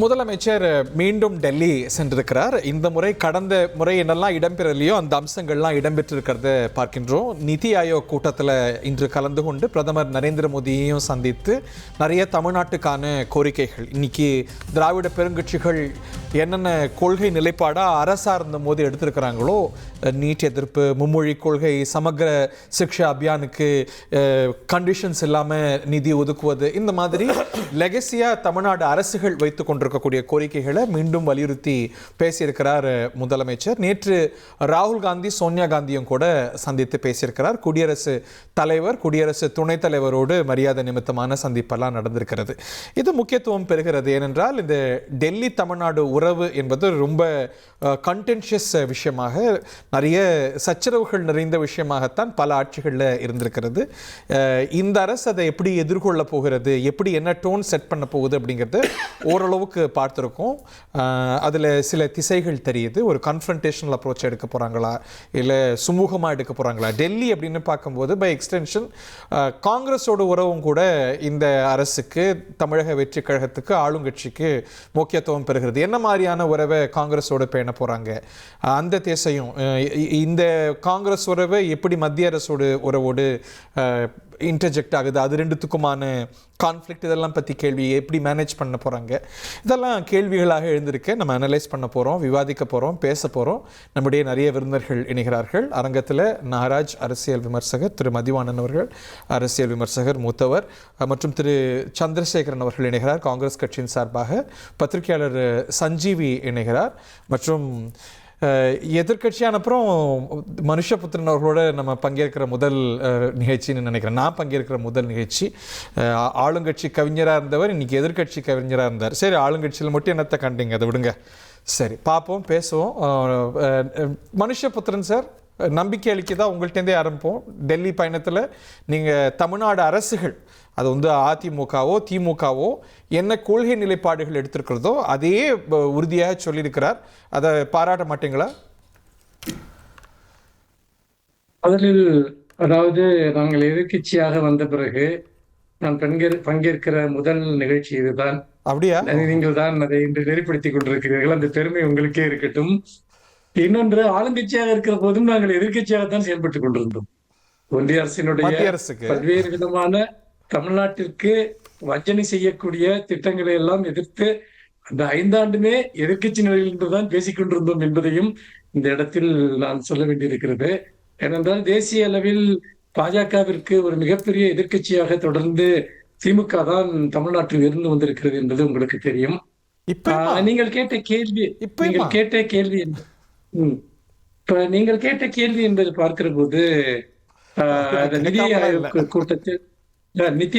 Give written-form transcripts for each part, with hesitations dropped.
முதலமைச்சர் மீண்டும் டெல்லி சென்றிருக்கிறார். இந்த முறை கடந்த முறை என்னெல்லாம் இடம்பெறலையோ அந்த அம்சங்கள்லாம் இடம்பெற்றிருக்கிறத பார்க்கின்றோம். நிதி ஆயோக் கூட்டத்தில் இன்று கலந்து கொண்டு பிரதமர் நரேந்திர மோடியையும் சந்தித்து நிறைய தமிழ்நாட்டுக்கான கோரிக்கைகள், இன்னைக்கு திராவிட பெருங்கட்சிகள் என்னென்ன கொள்கை நிலைப்பாடாக அரசாக இருந்த போது எடுத்திருக்கிறாங்களோ, நீட் எதிர்ப்பு, மும்மொழி கொள்கை, சமக்ர சிக்ஷா அபியானுக்கு கண்டிஷன்ஸ் இல்லாமல் நிதி ஒதுக்குவது, இந்த மாதிரி லெகசியாக தமிழ்நாடு அரசுகள் வைத்து கொண்டிருக்கக்கூடிய கோரிக்கைகளை மீண்டும் வலியுறுத்தி பேசியிருக்கிறார் முதலமைச்சர். நேற்று ராகுல் காந்தி, சோனியா காந்தியும் கூட சந்தித்து பேசியிருக்கிறார். குடியரசு தலைவர், குடியரசு துணைத் தலைவரோடு மரியாதை நிமித்தமான சந்திப்பெல்லாம் நடந்திருக்கிறது. இது முக்கியத்துவம் பெறுகிறது. ஏனென்றால் இந்த டெல்லி தமிழ்நாடு உறவு என்பது ரொம்ப கண்டென்ஷியஸ் விஷயமாக, நிறைய சச்சரவுகள் நிறைந்த விஷயமாகத்தான் பல ஆட்சிகளில் இருந்திருக்கிறது. இந்த அரசு அதை எப்படி எதிர்கொள்ள போகிறது, எப்படி என்ன டோன் செட் பண்ண போகுது அப்படிங்கிறது ஓரளவுக்கு பார்த்துருக்கோம். அதில் சில திசைகள் தெரியுது. ஒரு கன்ஃபரன்டேஷனல் அப்ரோச் எடுக்க போகிறாங்களா, இல்லை சுமூகமாக எடுக்க போகிறாங்களா? டெல்லி அப்படின்னு பார்க்கும்போது பை எக்ஸ்டென்ஷன் காங்கிரஸோட உறவும் கூட இந்த அரசுக்கு, தமிழக வெற்றி கழகத்துக்கு, ஆளுங்கட்சிக்கு முக்கியத்துவம் பெறுகிறது. என்ன மாதிரியான உறவை காங்கிரஸோடு பேண போகிறாங்க, அந்த தேசையும் இந்த காங்கிரஸ் உறவை எப்படி மத்திய அரசோடு உறவோடு இன்டர்ஜெக்ட் ஆகுது, அது ரெண்டுத்துக்குமான கான்ஃப்ளிக்ட், இதெல்லாம் பற்றி கேள்வி எப்படி மேனேஜ் பண்ண போகிறாங்க, இதெல்லாம் கேள்விகளாக எழுந்திருக்கு. நம்ம அனலைஸ் பண்ண போகிறோம், விவாதிக்க போகிறோம், பேச போகிறோம். நம்முடைய நிறைய விருந்தினர்கள் இணைகிறார்கள். அரங்கத்தில் நாகராஜ் அரசியல் விமர்சகர், திரு மதிவாணன் அவர்கள் அரசியல் விமர்சகர் மூத்தவர், மற்றும் திரு சந்திரசேகரன் அவர்கள் இணைகிறார் காங்கிரஸ் கட்சியின் சார்பாக. பத்திரிகையாளர் சஞ்சீவி இணைகிறார். மற்றும் எதிர்கட்சியான அப்புறம் மனுஷபுத்திரன் அவர்களோட நம்ம பங்கேற்கிற முதல் நிகழ்ச்சின்னு நினைக்கிறேன். நான் பங்கேற்கிற முதல் நிகழ்ச்சி. ஆளுங்கட்சி கவிஞராக இருந்தவர் இன்னைக்கு எதிர்கட்சி கவிஞராக இருந்தார். சரி, ஆளுங்கட்சியில் மட்டும் என்னத்தை கண்டீங்க, அதை விடுங்க. சரி, பார்ப்போம், பேசுவோம். மனுஷபுத்திரன் சார், நம்பிக்கை அளிக்கதான் உங்கள்கிட்டேருந்தே ஆரம்பிப்போம். டெல்லி பயணத்தில் நீங்கள் தமிழ்நாடு அரசுகள், அது வந்து அதிமுகவோ திமுகவோ என்ன கொள்கை நிலைப்பாடுகள் எடுத்திருக்கிறதோ அதையே உறுதியாக சொல்லியிருக்கிறார். அதை பாராட்ட மாட்டீங்களா? அதில் அதாவது நாங்கள் எதிர்கட்சியாக வந்த பிறகு நான் பங்கேற்கிற முதல் நிகழ்ச்சி இதுதான். அப்படியா? நீங்கள் தான் அதை இன்று நெறிப்படுத்திக் கொண்டிருக்கிறீர்கள். அந்த பெருமை உங்களுக்கே இருக்கட்டும். இன்னொன்று, ஆளுங்கட்சியாக இருக்கிற போதும் நாங்கள் எதிர்கட்சியாகத்தான் செயல்பட்டுக் கொண்டிருந்தோம். ஒன்றிய அரசினுடைய பல்வேறு விதமான தமிழ்நாட்டிற்கு வஞ்சனை செய்யக்கூடிய திட்டங்களை எல்லாம் எதிர்த்து அந்த 5 ஆண்டுமே எதிர்கட்சி நிலையில் இருந்துதான் பேசிக் கொண்டிருந்தோம் என்பதையும் இந்த இடத்தில் நான் சொல்ல வேண்டியிருக்கிறது. ஏனென்றால் தேசிய அளவில் பாஜகவிற்கு ஒரு மிகப்பெரிய எதிர்கட்சியாக தொடர்ந்து திமுக தான் தமிழ்நாட்டில் இருந்து வந்திருக்கிறது என்பது உங்களுக்கு தெரியும். நீங்கள் கேட்ட கேள்வி என்பது பார்க்கிற போது நிதி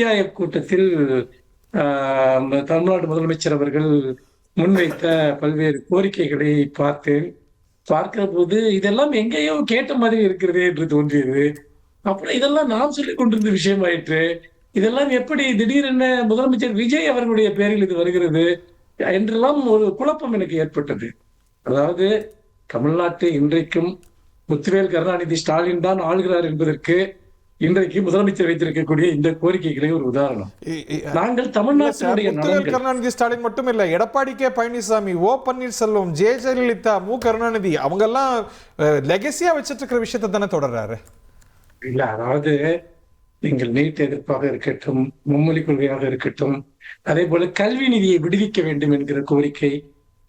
ஆயோக் கூட்டத்தில் தமிழ்நாடு முதலமைச்சர் அவர்கள் முன்வைத்த பல்வேறு கோரிக்கைகளை பார்க்கிற போது இதெல்லாம் எங்கேயோ கேட்ட மாதிரி இருக்கிறது என்று தோன்றியது. அப்புறம் இதெல்லாம் நாம் சொல்லிக் கொண்டிருந்த விஷயமாயிற்று. இதெல்லாம் எப்படி திடீரென முதலமைச்சர் விஜய் அவர்களுடைய பெயரில் இது வருகிறது என்றெல்லாம் ஒரு குழப்பம் எனக்கு ஏற்பட்டது. அதாவது தமிழ்நாட்டை இன்றைக்கும் முத்துவேல் கருணாநிதி ஸ்டாலின் தான் ஆளுகிறார் என்பதற்கு இன்றைக்கு முதலமைச்சர் வைத்திருக்கக்கூடிய இந்த கோரிக்கைகளே ஒரு உதாரணம். நாங்கள் தமிழ்நாட்டினுடைய கருணாநிதி ஸ்டாலின் மட்டும் இல்ல, எடப்பாடி கே பழனிசாமி, ஓ பன்னீர்செல்வம், ஜெயலலிதா, மு கருணாநிதி, அவங்க எல்லாம் லெகசியா வச்சிட்டு இருக்கிற விஷயத்தை தானே தொடர்றாரு. இல்ல, அதாவது நீங்கள் நீட் எதிர்ப்பாக இருக்கட்டும், மும்மொழி கொள்கையாக இருக்கட்டும், அதே போல கல்வி நிதியை விடுவிக்க வேண்டும் என்கிற கோரிக்கை,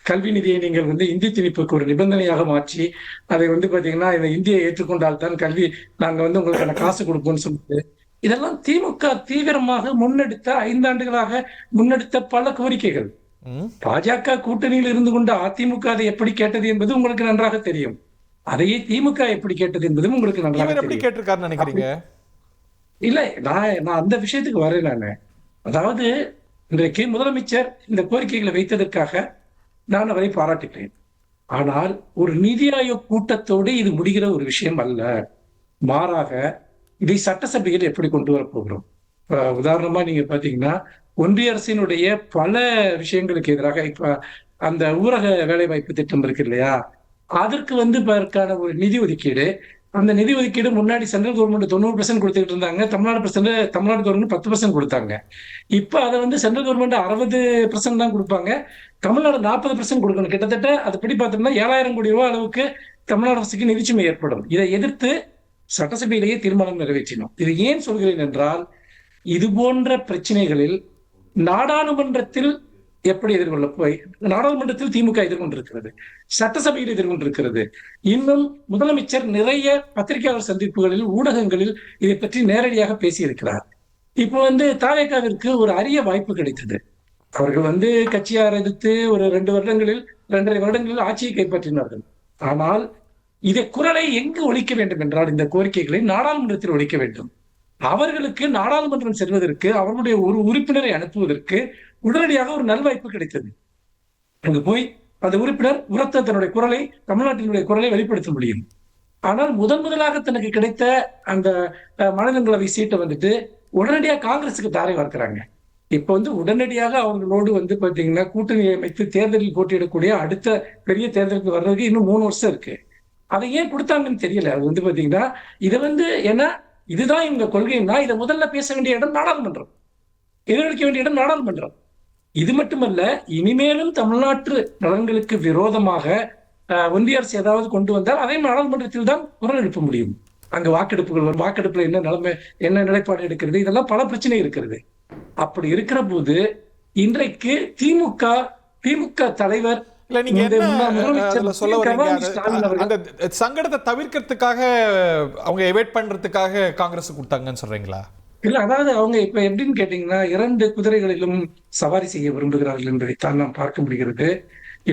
கல்வி நிதியை நீங்கள் இந்தி திணிப்புக்கு ஒரு நிபந்தனையாக மாற்றி அதை பாத்தீங்கன்னா இந்த இந்தியை ஏற்றுக்கொண்டால் தான் கல்வி நாங்க உங்களுக்கான காசு கொடுப்போம்னு சொல்லிட்டு, இதெல்லாம் திமுக தீவிரமாக முன்னெடுத்த 5 ஆண்டுகளாக முன்னெடுத்த பல கோரிக்கைகள். பாஜக கூட்டணியில் இருந்து கொண்டு அதிமுக அதை எப்படி கேட்டது என்பது உங்களுக்கு நன்றாக தெரியும். அதையே திமுக எப்படி கேட்டது என்பதும் உங்களுக்கு நன்றாக தெரியும். நினைக்கிறீங்க? இல்ல, நான் அந்த விஷயத்துக்கு வரேன். நானு அதாவது இன்றைக்கு முதலமைச்சர் இந்த கோரிக்கைகளை வைத்ததற்காக நான் அவரை பாராட்டுகிறேன். ஆனால் ஒரு நிதி ஆயோக் கூட்டத்தோடு இது முடிகிற ஒரு விஷயம் அல்ல. மாறாக இதை சட்டசபையில் எப்படி கொண்டு வரப்போகிறோம்? உதாரணமா நீங்க பாத்தீங்கன்னா, ஒன்றிய அரசினுடைய பல விஷயங்களுக்கு எதிராக இப்ப அந்த ஊரக வேலை வாய்ப்பு திட்டம் இருக்கு இல்லையா, அதற்கு இதற்கான ஒரு நிதி ஒதுக்கீடு அந்த நிதி ஒதுக்கீடு முன்னாடி சென்ட்ரல் கவர்மெண்ட் 90% கொடுத்துட்டு இருந்தாங்க. தமிழ்நாடு கவர்மெண்ட் 10% கொடுத்தாங்க. இப்ப அத வந்து சென்ட்ரல் கவர்மெண்ட் 60% தான் கொடுப்பாங்க. தமிழ்நாடு 40% கொடுக்கணும். கிட்டத்தட்ட அதுபடி பார்த்தோம்னா 7,000 கோடி ரூபாய் அளவுக்கு தமிழ்நாடு அரசுக்கு நிதிச்சுமை ஏற்படும். இதை எதிர்த்து சட்டசபையிலேயே தீர்மானம் நிறைவேற்றினோம். இது ஏன் சொல்கிறேன் என்றால், இது போன்ற பிரச்சனைகளில் நாடாளுமன்றத்தில் எப்படி நாடாளுமன்றத்தில் திமுக எதிர்கொண்டிருக்கிறது, சட்டசபையில் எதிர்கொண்டிருக்கிறது. இன்னும் முதலமைச்சர் நிறைய பத்திரிகையாளர் சந்திப்புகளில், ஊடகங்களில் இதை பற்றி நேரடியாக பேசியிருக்கிறார். இப்போ வந்து தாவேகாவிற்கு ஒரு அரிய வாய்ப்பு கிடைத்தது. அவர்கள் வந்து கட்சியை ஆரம்பித்து ஒரு 2.5 வருடங்களில் ஆட்சியை கைப்பற்றினார்கள். ஆனால் இதை குரலை எங்கு ஒலிக்க வேண்டும் என்றால், இந்த கோரிக்கைகளை நாடாளுமன்றத்தில் ஒலிக்க வேண்டும். அவர்களுக்கு நாடாளுமன்றம் செல்வதற்கு, அவர்களுடைய ஒரு உறுப்பினரை அனுப்புவதற்கு உடனடியாக ஒரு நல்வாய்ப்பு கிடைத்தது. அங்கு போய் அந்த உறுப்பினர் உரத்த தன்னுடைய குரலை, தமிழ்நாட்டினுடைய குரலை வெளிப்படுத்த முடியும். ஆனால் முதலாக தனக்கு கிடைத்த அந்த மாநிலங்களவை சீட்டை வந்துட்டு உடனடியாக காங்கிரசுக்கு தாரை வார்க்கிறாங்க. இப்ப வந்து உடனடியாக அவங்களோடு வந்து பாத்தீங்கன்னா கூட்டணி அமைத்து தேர்தலில் போட்டியிடக்கூடிய அடுத்த பெரிய தேர்தலுக்கு வர்றதுக்கு இன்னும் 3 வருஷம் இருக்கு. அதை ஏன் கொடுத்தாங்கன்னு தெரியல. அது வந்து பாத்தீங்கன்னா இதை வந்து ஏன்னா இதுதான் இவங்க கொள்கைன்னா, இதை முதல்ல பேச வேண்டிய இடம் நாடாளுமன்றம், எதிரொலிக்க வேண்டிய இடம் நாடாளுமன்றம். இது மட்டுமல்ல, இனிமேலும் தமிழ்நாட்டு நலன்களுக்கு விரோதமாக ஒன்றிய அரசு ஏதாவது கொண்டு வந்தால் அதை நாடாளுமன்றத்தில் தான் குரல் எழுப்ப முடியும். அங்க வாக்கெடுப்புல என்ன நிலைப்பாடு எடுக்கிறது, இதெல்லாம் பல பிரச்சனை இருக்கிறது. அப்படி இருக்கிற போது இன்றைக்கு திமுக தலைவர் இல்ல, நீங்க என்ன சொல்ல வரீங்க? அந்த சங்கடத்தை தவிர்க்கிறதுக்காக, அவங்க எவேட் பண்றதுக்காக காங்கிரஸ் கொடுத்தாங்கன்னு சொல்றீங்களா? இல்ல, அதாவது அவங்க இப்ப எப்படின்னு கேட்டீங்கன்னா, 2 குதிரைகளிலும் சவாரி செய்ய விரும்புகிறார்கள் என்பதைத்தான் நாம் பார்க்க முடிகிறது.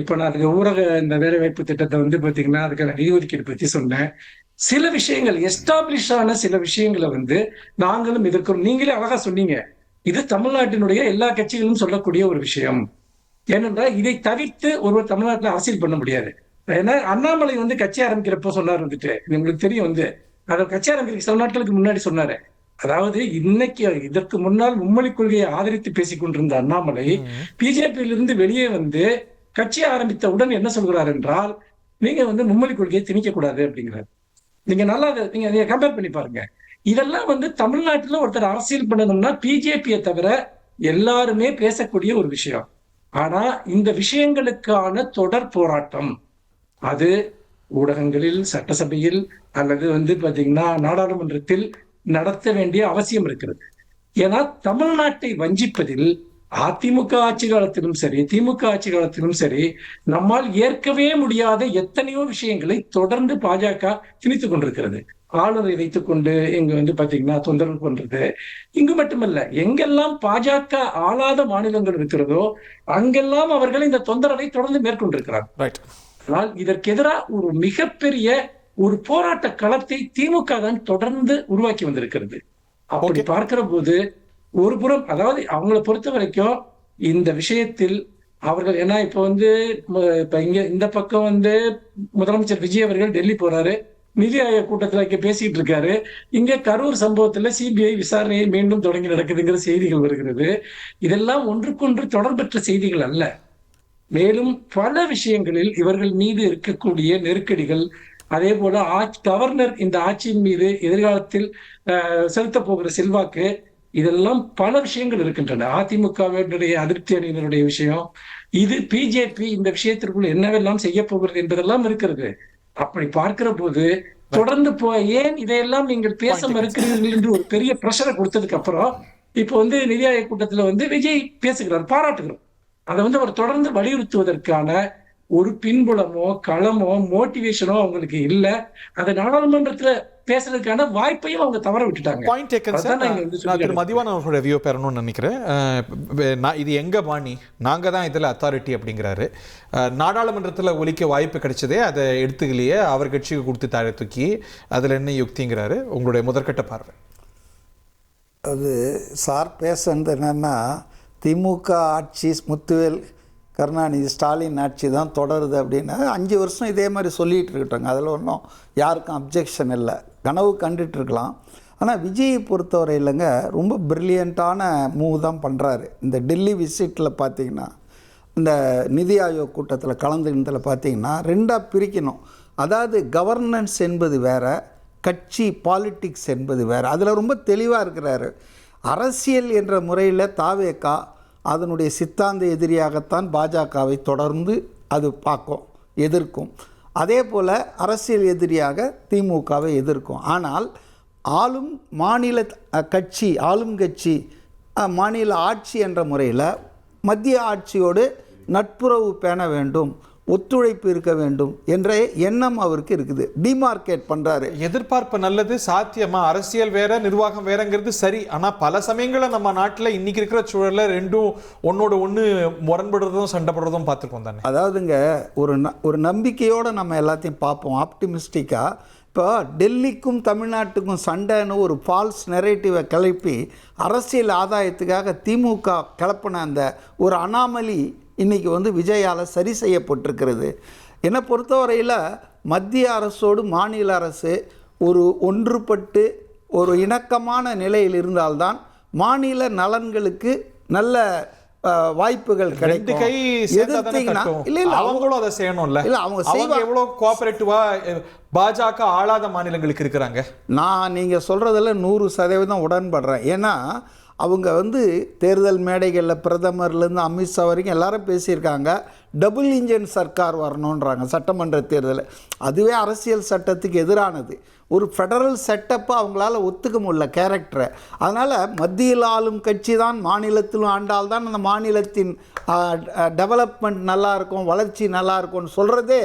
இப்ப நான் அதுக்கு ஊரக இந்த வேலை வாய்ப்பு திட்டத்தை வந்து பாத்தீங்கன்னா அதுக்கு நிதி ஒதுக்கீடு பத்தி சொன்னேன். சில விஷயங்கள் எஸ்டாப்ளிஷ் ஆன சில விஷயங்களை வந்து நாங்களும் எதிர்க்கிறோம். நீங்களே அழகா சொன்னீங்க, இது தமிழ்நாட்டினுடைய எல்லா கட்சிகளும் சொல்லக்கூடிய ஒரு விஷயம். ஏனென்றால் இதை தவிர்த்து ஒருவர் தமிழ்நாட்டில் அரசியல் பண்ண முடியாது. ஏன்னா அண்ணாமலை வந்து கட்சி ஆரம்பிக்கிறப்போ சொன்னார் வந்துட்டு, உங்களுக்கு தெரியும் வந்து அதை கட்சி ஆரம்பிக்கிற சில நாட்களுக்கு முன்னாடி சொன்னாரு. அதாவது இன்னைக்கு இதற்கு முன்னால் மும்மொழி கொள்கையை ஆதரித்து பேசிக் கொண்டிருந்த அண்ணாமலை பிஜேபியிலிருந்து வெளியே வந்து கட்சி ஆரம்பித்தவுடன் என்ன சொல்கிறார் என்றால், நீங்க வந்து மும்மொழி கொள்கையை திணிக்க கூடாது அப்படிங்கிறார். நீங்க நல்லா நீங்க கம்பேர் பண்ணி பாருங்க. இதெல்லாம் வந்து தமிழ்நாட்டில் ஒருத்தர் அரசியல் பண்ணணும்னா பிஜேபியை தவிர எல்லாருமே பேசக்கூடிய ஒரு விஷயம். ஆனா இந்த விஷயங்களுக்கான தொடர் போராட்டம் அது ஊடகங்களில், சட்டசபையில் அல்லது வந்து பாத்தீங்கன்னா நாடாளுமன்றத்தில் நடத்த வேண்டிய அவசியம் இருக்கிறது. ஏன்னா தமிழ்நாட்டை வஞ்சிப்பதில் அதிமுக ஆட்சி காலத்திலும் சரி, திமுக ஆட்சி காலத்திலும் சரி, நம்மால் ஏற்கவே முடியாத எத்தனையோ விஷயங்களை தொடர்ந்து பாஜக திணித்துக் கொண்டிருக்கிறது. ஆளுநரை வைத்துக் கொண்டு இங்க வந்து பாத்தீங்கன்னா தொந்தரவு பண்றது. இங்கு மட்டுமல்ல, எங்கெல்லாம் பாஜக ஆளாத மாநிலங்கள் இருக்கிறதோ அங்கெல்லாம் அவர்கள் இந்த தொந்தரவை தொடர்ந்து மேற்கொண்டிருக்கிறார். ஆனால் இதற்கு எதிராக ஒரு மிகப்பெரிய ஒரு போராட்ட களத்தை திமுக தான் தொடர்ந்து உருவாக்கி வந்திருக்கிறது. அப்படி பார்க்கிற போது ஒரு புறம், அதாவது அவங்களை பொறுத்த வரைக்கும் இந்த விஷயத்தில் அவர்கள் ஏன்னா இப்ப வந்து இங்க இந்த பக்கம் வந்து முதலமைச்சர் விஜய் அவர்கள் டெல்லி போறாரு, நிதி ஆயோக் கூட்டத்தில் பேசிட்டு இருக்காரு. இங்க கரூர் சம்பவத்துல சிபிஐ விசாரணையை மீண்டும் தொடங்கி நடக்குதுங்கிற செய்திகள் வருகிறது. இதெல்லாம் ஒன்றுக்கொன்று தொடர்பற்ற செய்திகள் அல்ல. மேலும் பல விஷயங்களில் இவர்கள் மீது இருக்கக்கூடிய நெருக்கடிகள், அதே போல கவர்னர் இந்த ஆட்சியின் மீது எதிர்காலத்தில் செலுத்த போகிற செல்வாக்கு, இதெல்லாம் பல விஷயங்கள் இருக்கின்றன. அதிமுகவினுடைய அதிருப்தி அணியினருடைய விஷயம், இது பிஜேபி இந்த விஷயத்திற்குள் என்னவெல்லாம் செய்ய போகிறது என்பதெல்லாம் இருக்கிறது. அப்படி பார்க்கிற போது தொடர்ந்து ஏன் இதையெல்லாம் நீங்கள் பேச மறுக்கிறீர்கள் என்று ஒரு பெரிய பிரஷரை கொடுத்ததுக்கு அப்புறம் இப்போ வந்து நிதி ஆயோக் கூட்டத்துல வந்து விஜய் பேசுகிறார், பாராட்டுகிறோம். அதை வந்து அவர் தொடர்ந்து வலியுறுத்துவதற்கான ஒரு பின்புலமோ களமோ மோட்டிவேஷனோ அவங்களுக்கு இல்ல. அதை நாடாளுமன்றத்துல பேசுறதுக்கான வாய்ப்பையும் அவங்க தவற விட்டுட்டாங்க. மதிவான அவர்களோட வியூ பெறணும்னு நினைக்கிறேன். இது எங்க பாணி, நாங்க தான் இதுல அத்தாரிட்டி அப்படிங்கிறாரு. நாடாளுமன்றத்தில் ஒலிக்க வாய்ப்பு கிடைச்சதே அதை எடுத்துக்கலையே, அவர் கட்சிக்கு கொடுத்து தாழ தூக்கி அதுல என்ன யுக்திங்கிறாரு. உங்களுடைய முதற்கட்ட பார்வை? அது சார் பேசுறது என்னன்னா, திமுக ஆட்சி முத்துவேல் கருணாநிதி ஸ்டாலின் ஆட்சி தான் தொடருது அப்படின்னு 5 வருஷம் இதே மாதிரி சொல்லிகிட்டு இருக்கட்டும். அதில் ஒன்றும் யாருக்கும் அப்ஜெக்ஷன் இல்லை, கனவு கண்டுட்டு இருக்கலாம். ஆனால் விஜயை பொறுத்தவரை இல்லைங்க, ரொம்ப பிரில்லியண்ட்டான மூவ் தான் பண்ணுறாரு. இந்த டெல்லி விசிட்டில் பார்த்திங்கன்னா, இந்த நிதி ஆயோக் கூட்டத்தில் கலந்துக்கிட்டதில் பார்த்திங்கன்னா 2ஆக பிரிக்கணும். அதாவது கவர்னன்ஸ் என்பது வேறு, கட்சி பாலிட்டிக்ஸ் என்பது வேறு. அதில் ரொம்ப தெளிவாக இருக்கிறாரு. அரசியல் என்ற முறையில் தாவேகா அதனுடைய சித்தாந்த எதிரியாகத்தான் பாஜகவை தொடர்ந்து அது பார்க்கும், எதிர்க்கும். அதே போல் அரசியல் எதிரியாக திமுகவை எதிர்க்கும். ஆனால் ஆளும் மாநில கட்சி, ஆளும் கட்சி மாநில ஆட்சி என்ற முறையில் மத்திய ஆட்சியோடு நட்புறவு பேண வேண்டும், ஒத்துழைப்பு இருக்க வேண்டும் என்ற எண்ணம் அவருக்கு இருக்குது. டிமார்க்கேட் பண்ணுறாரு. எதிர்பார்ப்பு நல்லது, சாத்தியமா? அரசியல் வேற, நிர்வாகம் வேறங்கிறது சரி. ஆனால் பல சமயங்களில் நம்ம நாட்டில் இன்னைக்கு இருக்கிற சூழலில் ரெண்டும் ஒன்னோட ஒன்று முரண்படுறதும் சண்டைப்படுறதும் பார்த்துருக்கோம் தானே. அதாவதுங்க ஒரு நம்பிக்கையோடு நம்ம எல்லாத்தையும் பார்ப்போம், ஆப்டிமிஸ்டிக்காக. இப்போ டெல்லிக்கும் தமிழ்நாட்டுக்கும் சண்டைன்னு ஒரு ஃபால்ஸ் நெரேட்டிவை கிளப்பி அரசியல் ஆதாயத்துக்காக திமுக கிளப்பின அந்த ஒரு அனாமலி இன்றைக்கி விஜயால் சரி செய்யப்பட்டிருக்கிறது. என்னை பொறுத்தவரையில் மத்திய அரசோடு மாநில அரசு ஒரு ஒன்றுபட்டு ஒரு இணக்கமான நிலையில் இருந்தால்தான் மாநில நலன்களுக்கு நல்ல வாய்ப்புகள் கிடைக்கும். எதிர்த்தீங்கன்னா அவங்களும் அதை செய்யணும்ல. இல்ல அவங்க எவ்வளவு கோஆபரேட்டிவா பாஜக ஆளாத மாநிலங்களுக்கு இருக்கிறாங்க. நீங்கள் சொல்றதுல 100% உடன்படுறேன். ஏன்னா அவங்க தேர்தல் மேடைகளில் பிரதமர்லேருந்து அமித்ஷா வரைக்கும் எல்லாரும் பேசியிருக்காங்க, டபுள் இன்ஜின் சர்க்கார் வரணுன்றாங்க சட்டமன்ற தேர்தல். அதுவே அரசியல் சட்டத்துக்கு எதிரானது. ஒரு ஃபெடரல் செட்டப்பை அவங்களால ஒத்துக்க முடியல கேரக்டரை. அதனால் மத்தியில் ஆளும் கட்சி தான் மாநிலத்திலும் ஆண்டால்தான் அந்த மாநிலத்தின் டெவலப்மெண்ட் நல்லாயிருக்கும், வளர்ச்சி நல்லாயிருக்கும்னு சொல்கிறதே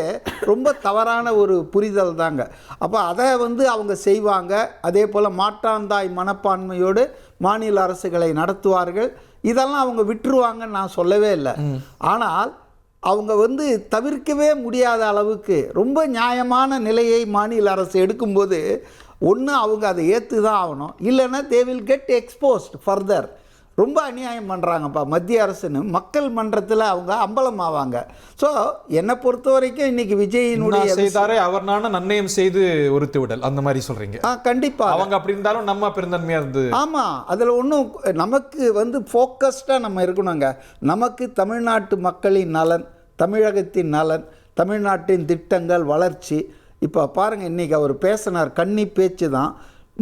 ரொம்ப தவறான ஒரு புரிதல் தாங்க. அப்போ அதை அவங்க செய்வாங்க. அதே போல் மாற்றாந்தாய் மனப்பான்மையோடு மாநில அரசுகளை நடத்துவார்கள். இதெல்லாம் அவங்க விட்டுருவாங்கன்னு நான் சொல்லவே இல்லை. ஆனால் அவங்க தவிர்க்கவே முடியாத அளவுக்கு ரொம்ப நியாயமான நிலையை மாநில அரசு எடுக்கும்போது ஒன்று அவங்க அதை ஏற்று தான் ஆகணும், இல்லைன்னா they will get exposed further. ரொம்ப அநியாயம் பண்ணுறாங்கப்பா மத்திய அரசுன்னு மக்கள் மன்றத்தில் அவங்க அம்பலம் ஆவாங்க. ஸோ என்னை பொறுத்த வரைக்கும் இன்றைக்கி விஜயினுடைய செய்தாரே அவர் நானும் நன்னயம் செய்து ஒருத்து விடல் அந்த மாதிரி சொல்கிறீங்க. கண்டிப்பாக அவங்க அப்படி இருந்தாலும் நம்ம பெருந்தன்மையாக இருந்து ஆமாம், அதில் ஒன்றும் நமக்கு ஃபோக்கஸ்டாக நம்ம இருக்கணுங்க. நமக்கு தமிழ்நாட்டு மக்களின் நலன், தமிழகத்தின் நலன், தமிழ்நாட்டின் திட்டங்கள், வளர்ச்சி. இப்போ பாருங்கள், இன்றைக்கி அவர் பேசினார், கன்னி பேச்சு தான்.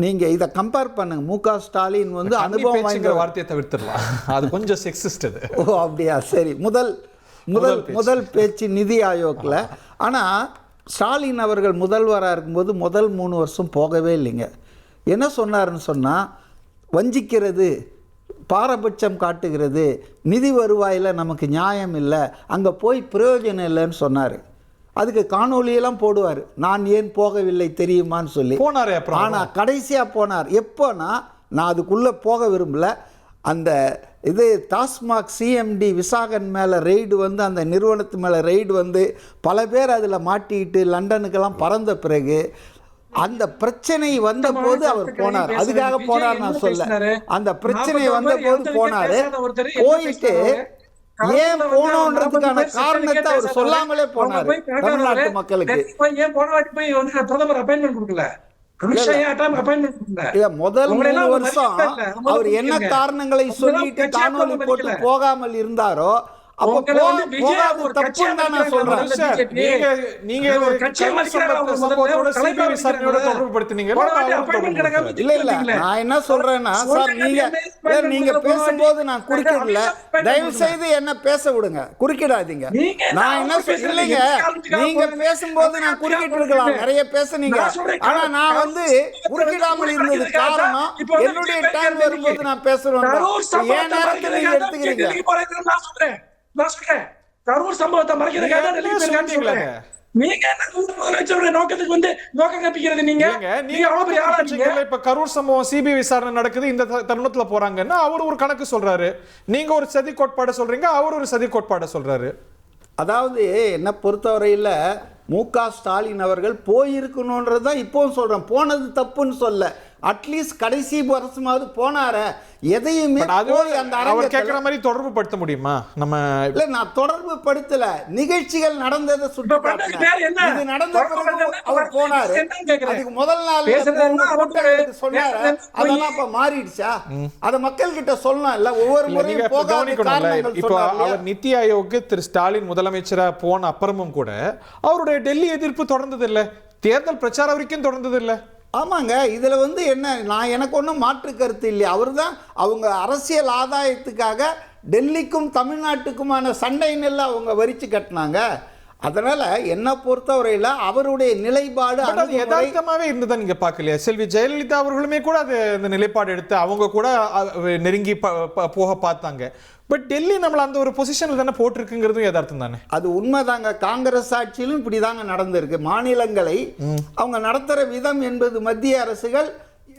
நீங்கள் இதை கம்பேர் பண்ணுங்க, மு.க. ஸ்டாலின் அனுபவம் வாய்ந்த வார்த்தையை தவிர்த்துடலாம், அது கொஞ்சம் செக்ஸிஸ்ட். ஓ அப்படியா, சரி. முதல் பேச்சு நிதி ஆயோக்கில். ஆனால் ஸ்டாலின் அவர்கள் முதல்வராக இருக்கும்போது முதல் 3 வருஷம் போகவே இல்லைங்க. என்ன சொன்னார்னு சொன்னால், வஞ்சிக்கிறது, பாரபட்சம் காட்டுகிறது, நிதி வருவாயில் நமக்கு நியாயம் இல்லை, அங்கே போய் பிரயோஜனம் இல்லைன்னு சொன்னார். அதுக்கு காணொலியெல்லாம் போடுவார், நான் ஏன் போகவில்லை தெரியுமான்னு சொல்லி போனார். ஆனால் கடைசியாக போனார். எப்போனா, நான் அதுக்குள்ளே போக விரும்பலை, அந்த டாஸ்மாக் சிஎம்டி விசாகன் மேலே ரெய்டு அந்த நிறுவனத்து மேலே ரெய்டு பல பேர் அதில் மாட்டிக்கிட்டு லண்டனுக்கெல்லாம் பறந்த பிறகு அந்த பிரச்சனை வந்த போது அவர் போனார். அதுக்காக போனார் நான் சொல்ல, அந்த பிரச்சனை வந்த போது போனார். போயிட்டு ஏன் போனோன்றதுக்கான காரணத்தை அவர் சொல்லாமலே போனார் தமிழ்நாட்டு மக்களுக்கு. பிரதமர் அப்பாயின்மெண்ட் கொடுக்கல, முதல் 3 வருஷம் அவர் என்ன காரணங்களை சொல்லிட்டு காணொலி போட்டு போகாமல் இருந்தாரோ என்ன சொல்றேன்னா, நீங்க பேசும்போது நான் குறுக்கிடல, தயவு செய்து என்ன பேச விடுங்க, குறுக்கிடாதீங்க. நான் என்ன இல்லைங்க, நீங்க பேசும்போது நான் குறுக்கிட்டு இருக்கலாம், நிறைய பேசுனீங்க. ஆனா நான் குறுக்கிடாமல் இருந்தது காரணம், என்னுடைய டைம் வரும்போது நான் பேசுறேன், ஏன் நேரத்தில் நீங்க எடுத்துக்கிறீங்க. கரூர் சம்பவத்தை மறைக்கிறதுக்காக நீங்க நோக்கத்துக்கு நோக்கம் கற்பிக்கிறது. நீங்க இப்ப கரூர் சம்பவம் சிபிஐ விசாரணை நடக்குது, இந்த தருணத்துல போறாங்கன்னா அவர் ஒரு கணக்கு சொல்றாரு, நீங்க ஒரு சதி கோட்பாடு சொல்றீங்க, அவர் ஒரு சதி கோட்பாடு சொல்றாரு. அதாவது என்ன பொறுத்தவரையில் மு.க. ஸ்டாலின் அவர்கள் போயிருக்கணுன்றது தான் இப்போவும் சொல்றேன், போனது தப்புன்னு சொல்ல. அட்லீஸ்ட் கடைசி வருஷமாவது போனார, எதையுமே அவர் கேட்கிற மாதிரி தொடர்பு படுத்த முடியுமா? நம்ம இல்ல, நான் தொடர்பு படுத்தல, நிகழ்ச்சிகள் நடந்ததை சுட்டிக்காட்டினேன். இது நடந்த பிறகு அவர் போனாரு, அதுக்கு முதல் நாள் சொன்னாரு, அதெல்லாம் இப்ப மாறிடுச்சா? அத மக்கள் கிட்ட சொல்லணும் இல்ல, ஒவ்வொரு முறையும் போகாத. இப்போ அவர் நித்தி ஆயோக்கு திரு ஸ்டாலின் முதலமைச்சரா போன அப்புறமும் கூட அவருடைய டெல்லி எதிர்ப்பு தொடர்ந்தது இல்ல, தேர்தல் பிரச்சாரம் வரைக்கும் தொடர்ந்தது இல்ல. ஆமாங்க, இதில் வந்து என்ன, எனக்கு ஒன்றும் மாற்று கருத்து இல்லையா. அவர் தான் அவங்க அரசியல் ஆதாயத்துக்காக டெல்லிக்கும் தமிழ்நாட்டுக்குமான சண்டை நெல்லை அவங்க வரிச்சு கட்டினாங்க. அதனால் என்னை பொறுத்தவரையில் அவருடைய நிலைப்பாடு யதார்த்தமாகவே இருந்ததா நீங்கள் பார்க்கலையா? செல்வி ஜெயலலிதா அவர்களுமே கூட அது அந்த நிலைப்பாடு எடுத்து அவங்க கூட நெருங்கி போக பார்த்தாங்க. பட் டெல்லி நம்மள அந்த ஒரு பொசிஷனில் தானே போட்டிருக்குங்கிறதும் யதார்த்தம் தானே. அது உண்மைதாங்க. காங்கிரஸ் ஆட்சியிலும் இப்படி தாங்க நடந்திருக்கு. மாநிலங்களை அவங்க நடத்துகிற விதம் என்பது மத்திய அரசுகள்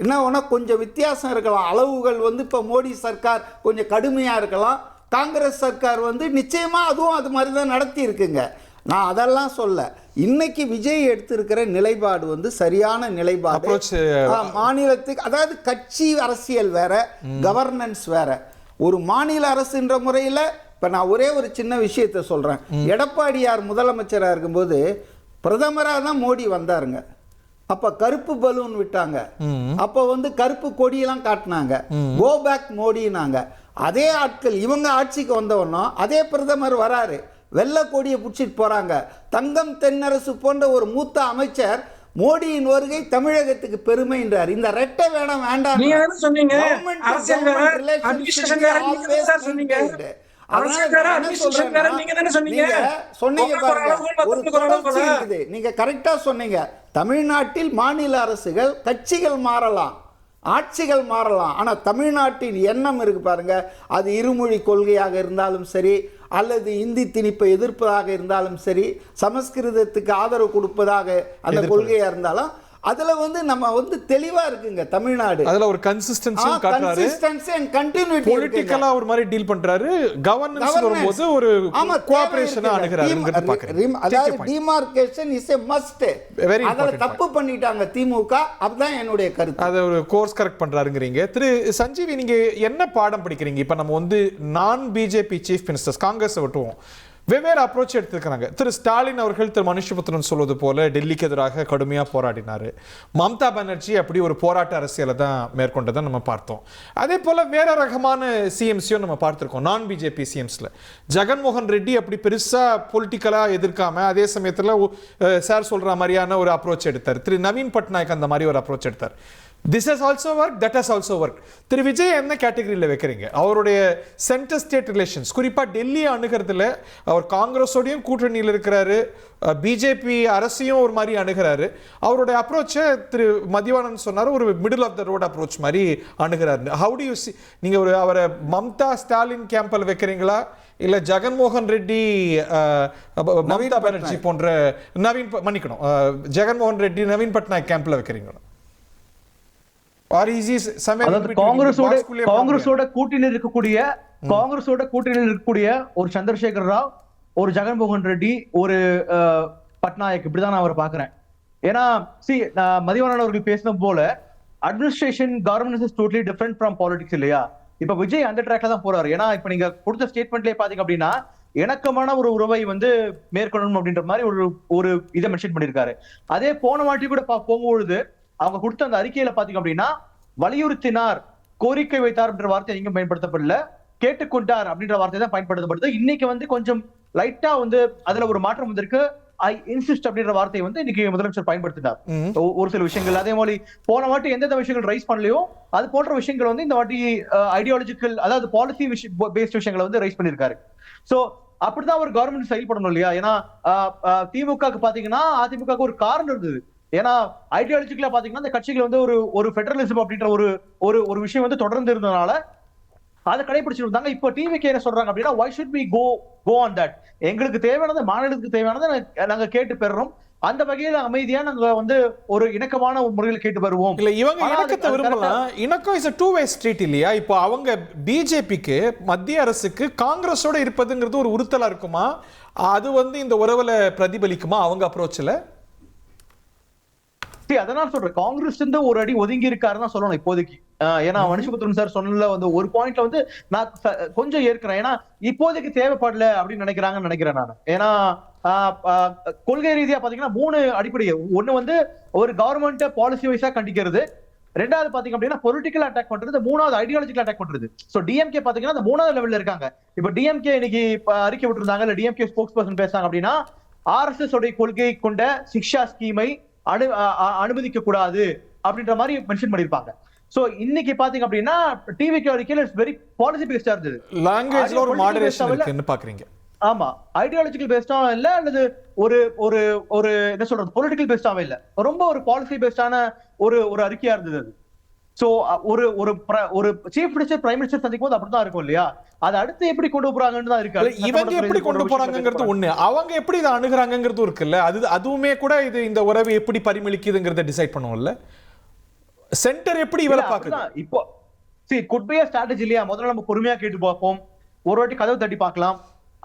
என்ன ஒன்றா கொஞ்சம் வித்தியாசம் இருக்கலாம். அளவுகள் வந்து இப்போ மோடி சர்க்கார் கொஞ்சம் கடுமையாக இருக்கலாம். காங்கிரஸ் சர்க்கார் வந்து நிச்சயமாக அதுவும் அது மாதிரி தான் நடத்தி இருக்குங்க. நான் அதெல்லாம் சொல்ல. இன்னைக்கு விஜய் எடுத்திருக்கிற நிலைப்பாடு வந்து சரியான நிலைப்பாடு. மாநிலத்துக்கு, அதாவது கட்சி அரசியல் வேற, கவர்னன்ஸ் வேற. ஒரு மாநில அரசுன்ற முறையில் இப்போ நான் ஒரே ஒரு சின்ன விஷயத்தை சொல்கிறேன். எடப்பாடியார் முதலமைச்சராக இருக்கும்போது பிரதமராக தான் மோடி வந்தாருங்க. அப்போ கருப்பு பலூன் விட்டாங்க, அப்போ வந்து கருப்பு கொடியெல்லாம் காட்டினாங்க, கோ பேக் மோடினாங்க. அதே ஆட்கள் இவங்க ஆட்சிக்கு வந்தவொன்னோ அதே பிரதமர் வராரு, வெள்ளை கொடியை பிடிச்சிட்டு போகிறாங்க. தங்கம் தென்னரசு போன்ற ஒரு மூத்த அமைச்சர் மோடியின் வருகை தமிழகத்துக்கு பெருமைன்றார். இந்த ரெட்டை வேடம் வேண்டாம். நீங்க கரெக்டா சொன்னீங்க. தமிழ்நாட்டில் மாநில அரசுகள் கட்சிகள் மாறலாம், ஆட்சிகள் மாறலாம், ஆனால் தமிழ்நாட்டின் எண்ணம் இருக்கு பாருங்க. அது இருமொழி கொள்கையாக இருந்தாலும் சரி, அல்லது இந்தி திணிப்பை எதிர்ப்பதாக இருந்தாலும் சரி, சமஸ்கிருதத்துக்கு ஆதரவு கொடுப்பதாக அந்த கொள்கையாக இருந்தாலும், அதுல வந்து நம்ம வந்து தெளிவா இருக்குங்க தமிழ்நாடு. அதுல ஒரு கன்சிஸ்டன்சியும் காட்டுறாரு, கன்சிஸ்டன்சி அண்ட் கண்டினியூட்டி. பொலிட்டிக்கலா ஒரு மாதிரி டீல் பண்றாரு, கவர்னன்ஸ் வரும்போது ஒரு கோஆபரேஷனா அணுகுறாருங்கிறது பார்க்கறேன். அதாவது டிமார்கேஷன் இஸ் எ மஸ்ட். அதல தப்பு பண்ணிட்டாங்க திமுக. அதுதான் என்னுடைய கருத்து. அத ஒரு கோர்ஸ் கரெக்ட் பண்றாருங்கறீங்க. திரு சஞ்சீவி, நீங்க என்ன பாடம் படிக்கிறீங்க? இப்ப நம்ம வந்து நான் பிஜேபி சீஃப் மினிஸ்டர்ஸ், காங்கிரஸ் விட்டுவோம், வெவ்வேறு அப்ரோச் எடுத்துக்கிறாங்க. திரு ஸ்டாலின் அவர்கள் திரு மனுஷபுத்திரன் சொல்வது போல டெல்லிக்கு எதிராக கடுமையாக போராடினார். மம்தா பானர்ஜி அப்படி ஒரு போராட்ட அரசியலை தான் மேற்கொண்டதை நம்ம பார்த்தோம். அதே போல் வேற ரகமான சிஎம்சியும் நம்ம பார்த்துருக்கோம். நான் பிஜேபி சிஎம்ஸில் ஜெகன்மோகன் ரெட்டி அப்படி பெருசாக பொலிட்டிக்கலாக எதிர்க்காம அதே சமயத்தில் சார் சொல்கிற மாதிரியான ஒரு அப்ரோச் எடுத்தார். திரு நவீன் பட்நாயக் அந்த மாதிரி ஒரு அப்ரோச் எடுத்தார். This has also worked, that has also worked. திரு விஜய் என்ன கேட்டகரியில் வைக்கிறீங்க? அவருடைய சென்டர் ஸ்டேட் ரிலேஷன்ஸ், குறிப்பாக டெல்லி அணுகிறதுல அவர் காங்கிரஸோடையும் கூட்டணியில் இருக்கிறாரு, பிஜேபி அரசையும் ஒரு மாதிரி அணுகிறாரு. அவருடைய அப்ரோச்சை திரு மதிவானன் சொன்னார், ஒரு middle of the road approach மாதிரி அணுகிறாரு. How do you see? நீங்கள் ஒரு அவரை மம்தா ஸ்டாலின் கேம்பில் வைக்கிறீங்களா, இல்லை ஜெகன்மோகன் ரெட்டி மம்தா பானர்ஜி போன்ற ஜெகன்மோகன் ரெட்டி நவீன் பட்நாயக் கேம்பில் வைக்கிறீங்களா? காங்கிரஸோட கூட்டணியில் இருக்கக்கூடிய ஒரு சந்திரசேகர் ராவ், ஒரு ஜெகன்மோகன் ரெட்டி, ஒரு பட்நாயக், இப்படிதான் நான் அவரை பாக்குறேன். ஏன்னா மதிவானன் அவர்கள் பேசின போல administration governance is totally different from politics இல்லையா? இப்ப விஜய் அந்த ட்ராக்ல தான் போறாரு. ஏன்னா இப்ப நீங்க கொடுத்த ஸ்டேட்மெண்ட்லயே பாத்தீங்க அப்படின்னா இணக்கமான ஒரு உறவை வந்து மேற்கொள்ளணும் அப்படின்ற மாதிரி ஒரு இதை மென்ஷன் பண்ணிருக்காரு. அதே போன வாட்டி கூட போகும்பொழுது அவங்க கொடுத்த அந்த அறிக்கையில பாத்தீங்க அப்படின்னா வலியுறுத்தினார், கோரிக்கை வைத்தார் என்ற வார்த்தை எங்கேயும் பயன்படுத்தப்படல, கேட்டுக்கொண்டார் அப்படின்ற வார்த்தை தான் பயன்படுத்தப்படுது. இன்னைக்கு வந்து கொஞ்சம் லைட்டா வந்து அதுல ஒரு மாற்றம் வந்திருக்கு. ஐ இன்சிஸ்ட் அப்படின்ற வார்த்தையை வந்து இன்னைக்கு முதலமைச்சர் பயன்படுத்தினார் ஒரு சில விஷயங்கள். அதே மாதிரி போன வாட்டி எந்தெந்த விஷயங்கள் ரைஸ் பண்ணலையோ அது போன்ற விஷயங்கள் வந்து இந்த வாட்டி ஐடியாலஜிக்கல், அதாவது பாலிசி பேஸ்ட் விஷயங்களை வந்து ரைஸ் பண்ணிருக்காரு. சோ அப்படிதான் ஒரு கவர்மெண்ட் செயல்படணும் இல்லையா? ஏன்னா திமுக பாத்தீங்கன்னா அதிமுக ஒரு காரணம் இருந்தது. ஏன்னா ஐடியாலஜிக்கலா பாத்தீங்கன்னா இந்த கட்சிகள் வந்து ஒரு ஃபெடரலிசம் அப்படின்ற ஒரு விஷயம் வந்து தொடர்ந்து இருந்ததுனால அதை கடைபிடிச்சிட்டு இருந்தாங்க. இப்போ டிவிக்கு என்ன சொல்றாங்க அப்படின்னா, why should we go on that? எங்களுக்கு தேவையானது, மாநிலத்துக்கு தேவையானதை நாங்க கேட்டு பெறுறோம், அந்த வகையில அமைதியா நாங்க வந்து ஒரு இணக்கமான முறையில் கேட்டு வருவோம். இல்ல இவங்க இணக்கத்தை விரும்பலாம். இணக்கம் is a two way street இல்லையா? இப்போ அவங்க பிஜேபிக்கு, மத்திய அரசுக்கு காங்கிரஸோட இருப்பதுங்கிறது ஒரு உறுத்தலா இருக்குமா? அது வந்து இந்த உறவுல பிரதிபலிக்குமா அவங்க அப்ரோச்ல? அதனால சொல்றேன், காங்கிரஸ் ஒரு அடி ஒதுங்கி இருக்காருன்னு சொல்லணும் இப்போதைக்கு. ஏன்னா மனுஷபுத்திரன் சார் சொன்னல வந்து ஒரு பாயிண்ட்ல வந்து நான் கொஞ்சம் ஏற்கிறேன். ஏன்னா இப்போதைக்கு தேவைப்படல அப்படின்னு நினைக்கிறேன் நான். ஏன்னா கொள்கை ரீதியா பாத்தீங்கன்னா 3 அடிப்படை. ஒண்ணு வந்து ஒரு கவர்மெண்ட் பாலிசி வைஸா கண்டிக்கிறது, ரெண்டாவது பாத்தீங்க அப்படின்னா பொலிட்டிக்கல் அட்டாக் பண்றது, மூணாவது ஐடியாலஜிக்கல் அட்டாக் பண்றது. சோ டிஎம்கே பாத்தீங்கன்னா அந்த 3வது லெவல்ல இருக்காங்க. இப்ப டிஎம்கே இன்னைக்கு அறிக்கை விட்டுருந்தாங்க, இல்ல டிஎம்கே ஸ்போக்ஸ் பர்சன் பேசுறாங்க அப்படின்னா, ஆர்எஸ்எஸ் உடைய கொள்கை கொண்ட சிக்ஷா ஸ்கீமை அனுமதிக்க கூடாது, அப்படின்ற மாதிரி மென்ஷன் பண்ணிருப்பாங்க. சோ இன்னைக்கு பாத்தீங்க அப்படின்னா டிவிக்கு அறிக்கையில இட்ஸ் வெரி பாலிசி பேஸ்டா இருந்தது. லாங்குவேஜ்ல ஒரு மாடரேஷன் இருக்குன்னு பாக்குறீங்க. ஆமா, ஐடியாலஜிக்கல் பேஸ்டாவும் இல்ல, அல்லது ஒரு ஒரு ஒரு என்ன சொல்றது பொலிட்டிக்கல் பேஸ்டாவும் இல்ல, ரொம்ப ஒரு பாலிசி பேஸ்டான ஒரு அறிக்கையா இருந்தது அது. சோ ஒரு ஒரு ஒரு சீஃப் மினிஸ்டர் பிரைம் மினிஸ்டர் சந்திக்கும் போது அப்படிதான் இருக்கும் இல்லையா? அதை அடுத்து எப்படி கொண்டு போறாங்கன்னு தான் இருக்கு. இவங்க எப்படி கொண்டு போறாங்கிறது ஒண்ணு, அவங்க எப்படி இதை அணுகுறாங்கிறது இருக்குல்ல, அதுவுமே கூட இது இந்த உறவு எப்படி பரிமளிக்குதுங்கிறத டிசைட் பண்ணுவோம்ல. சென்டர் எப்படி இவரை பாக்குது இப்போ could be a strategy இல்லையா? முதல்ல நம்ம பொறுமையா கேட்டு பார்ப்போம், ஒரு வாட்டி கதவு தட்டி பார்க்கலாம்,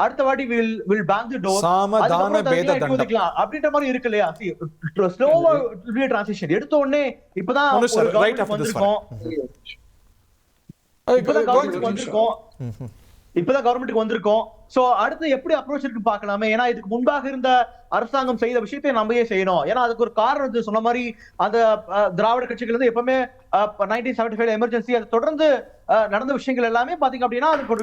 அடுத்த வாட்டி will bang the door, சாமதான பேத தண்டம் அப்படின்ற மாதிரி இருக்கு இல்லையா? ஸ்லோவா டிரான்சிஷன் எடுத்த உடனே இப்பதான் கவர்மெண்ட்டுக்கு வந்திருக்கோம். சோ அடுத்து எப்படி அப்ரோச் இருக்கு பார்க்கலாமே. ஏன்னா இதுக்கு முன்பாக இருந்த அரசாங்கம் செய்த விஷயத்தை நம்மயே செய்யணும். ஏன்னா அதுக்கு ஒரு காரணம் சொன்ன மாதிரி அந்த திராவிட கட்சிகள் வந்து எப்பவுமே 1975 எமர்ஜென்சி அதை தொடர்ந்து நடந்த விஷயங்கள் எல்லாமே பாத்தீங்க அப்படின்னா அதுக்கு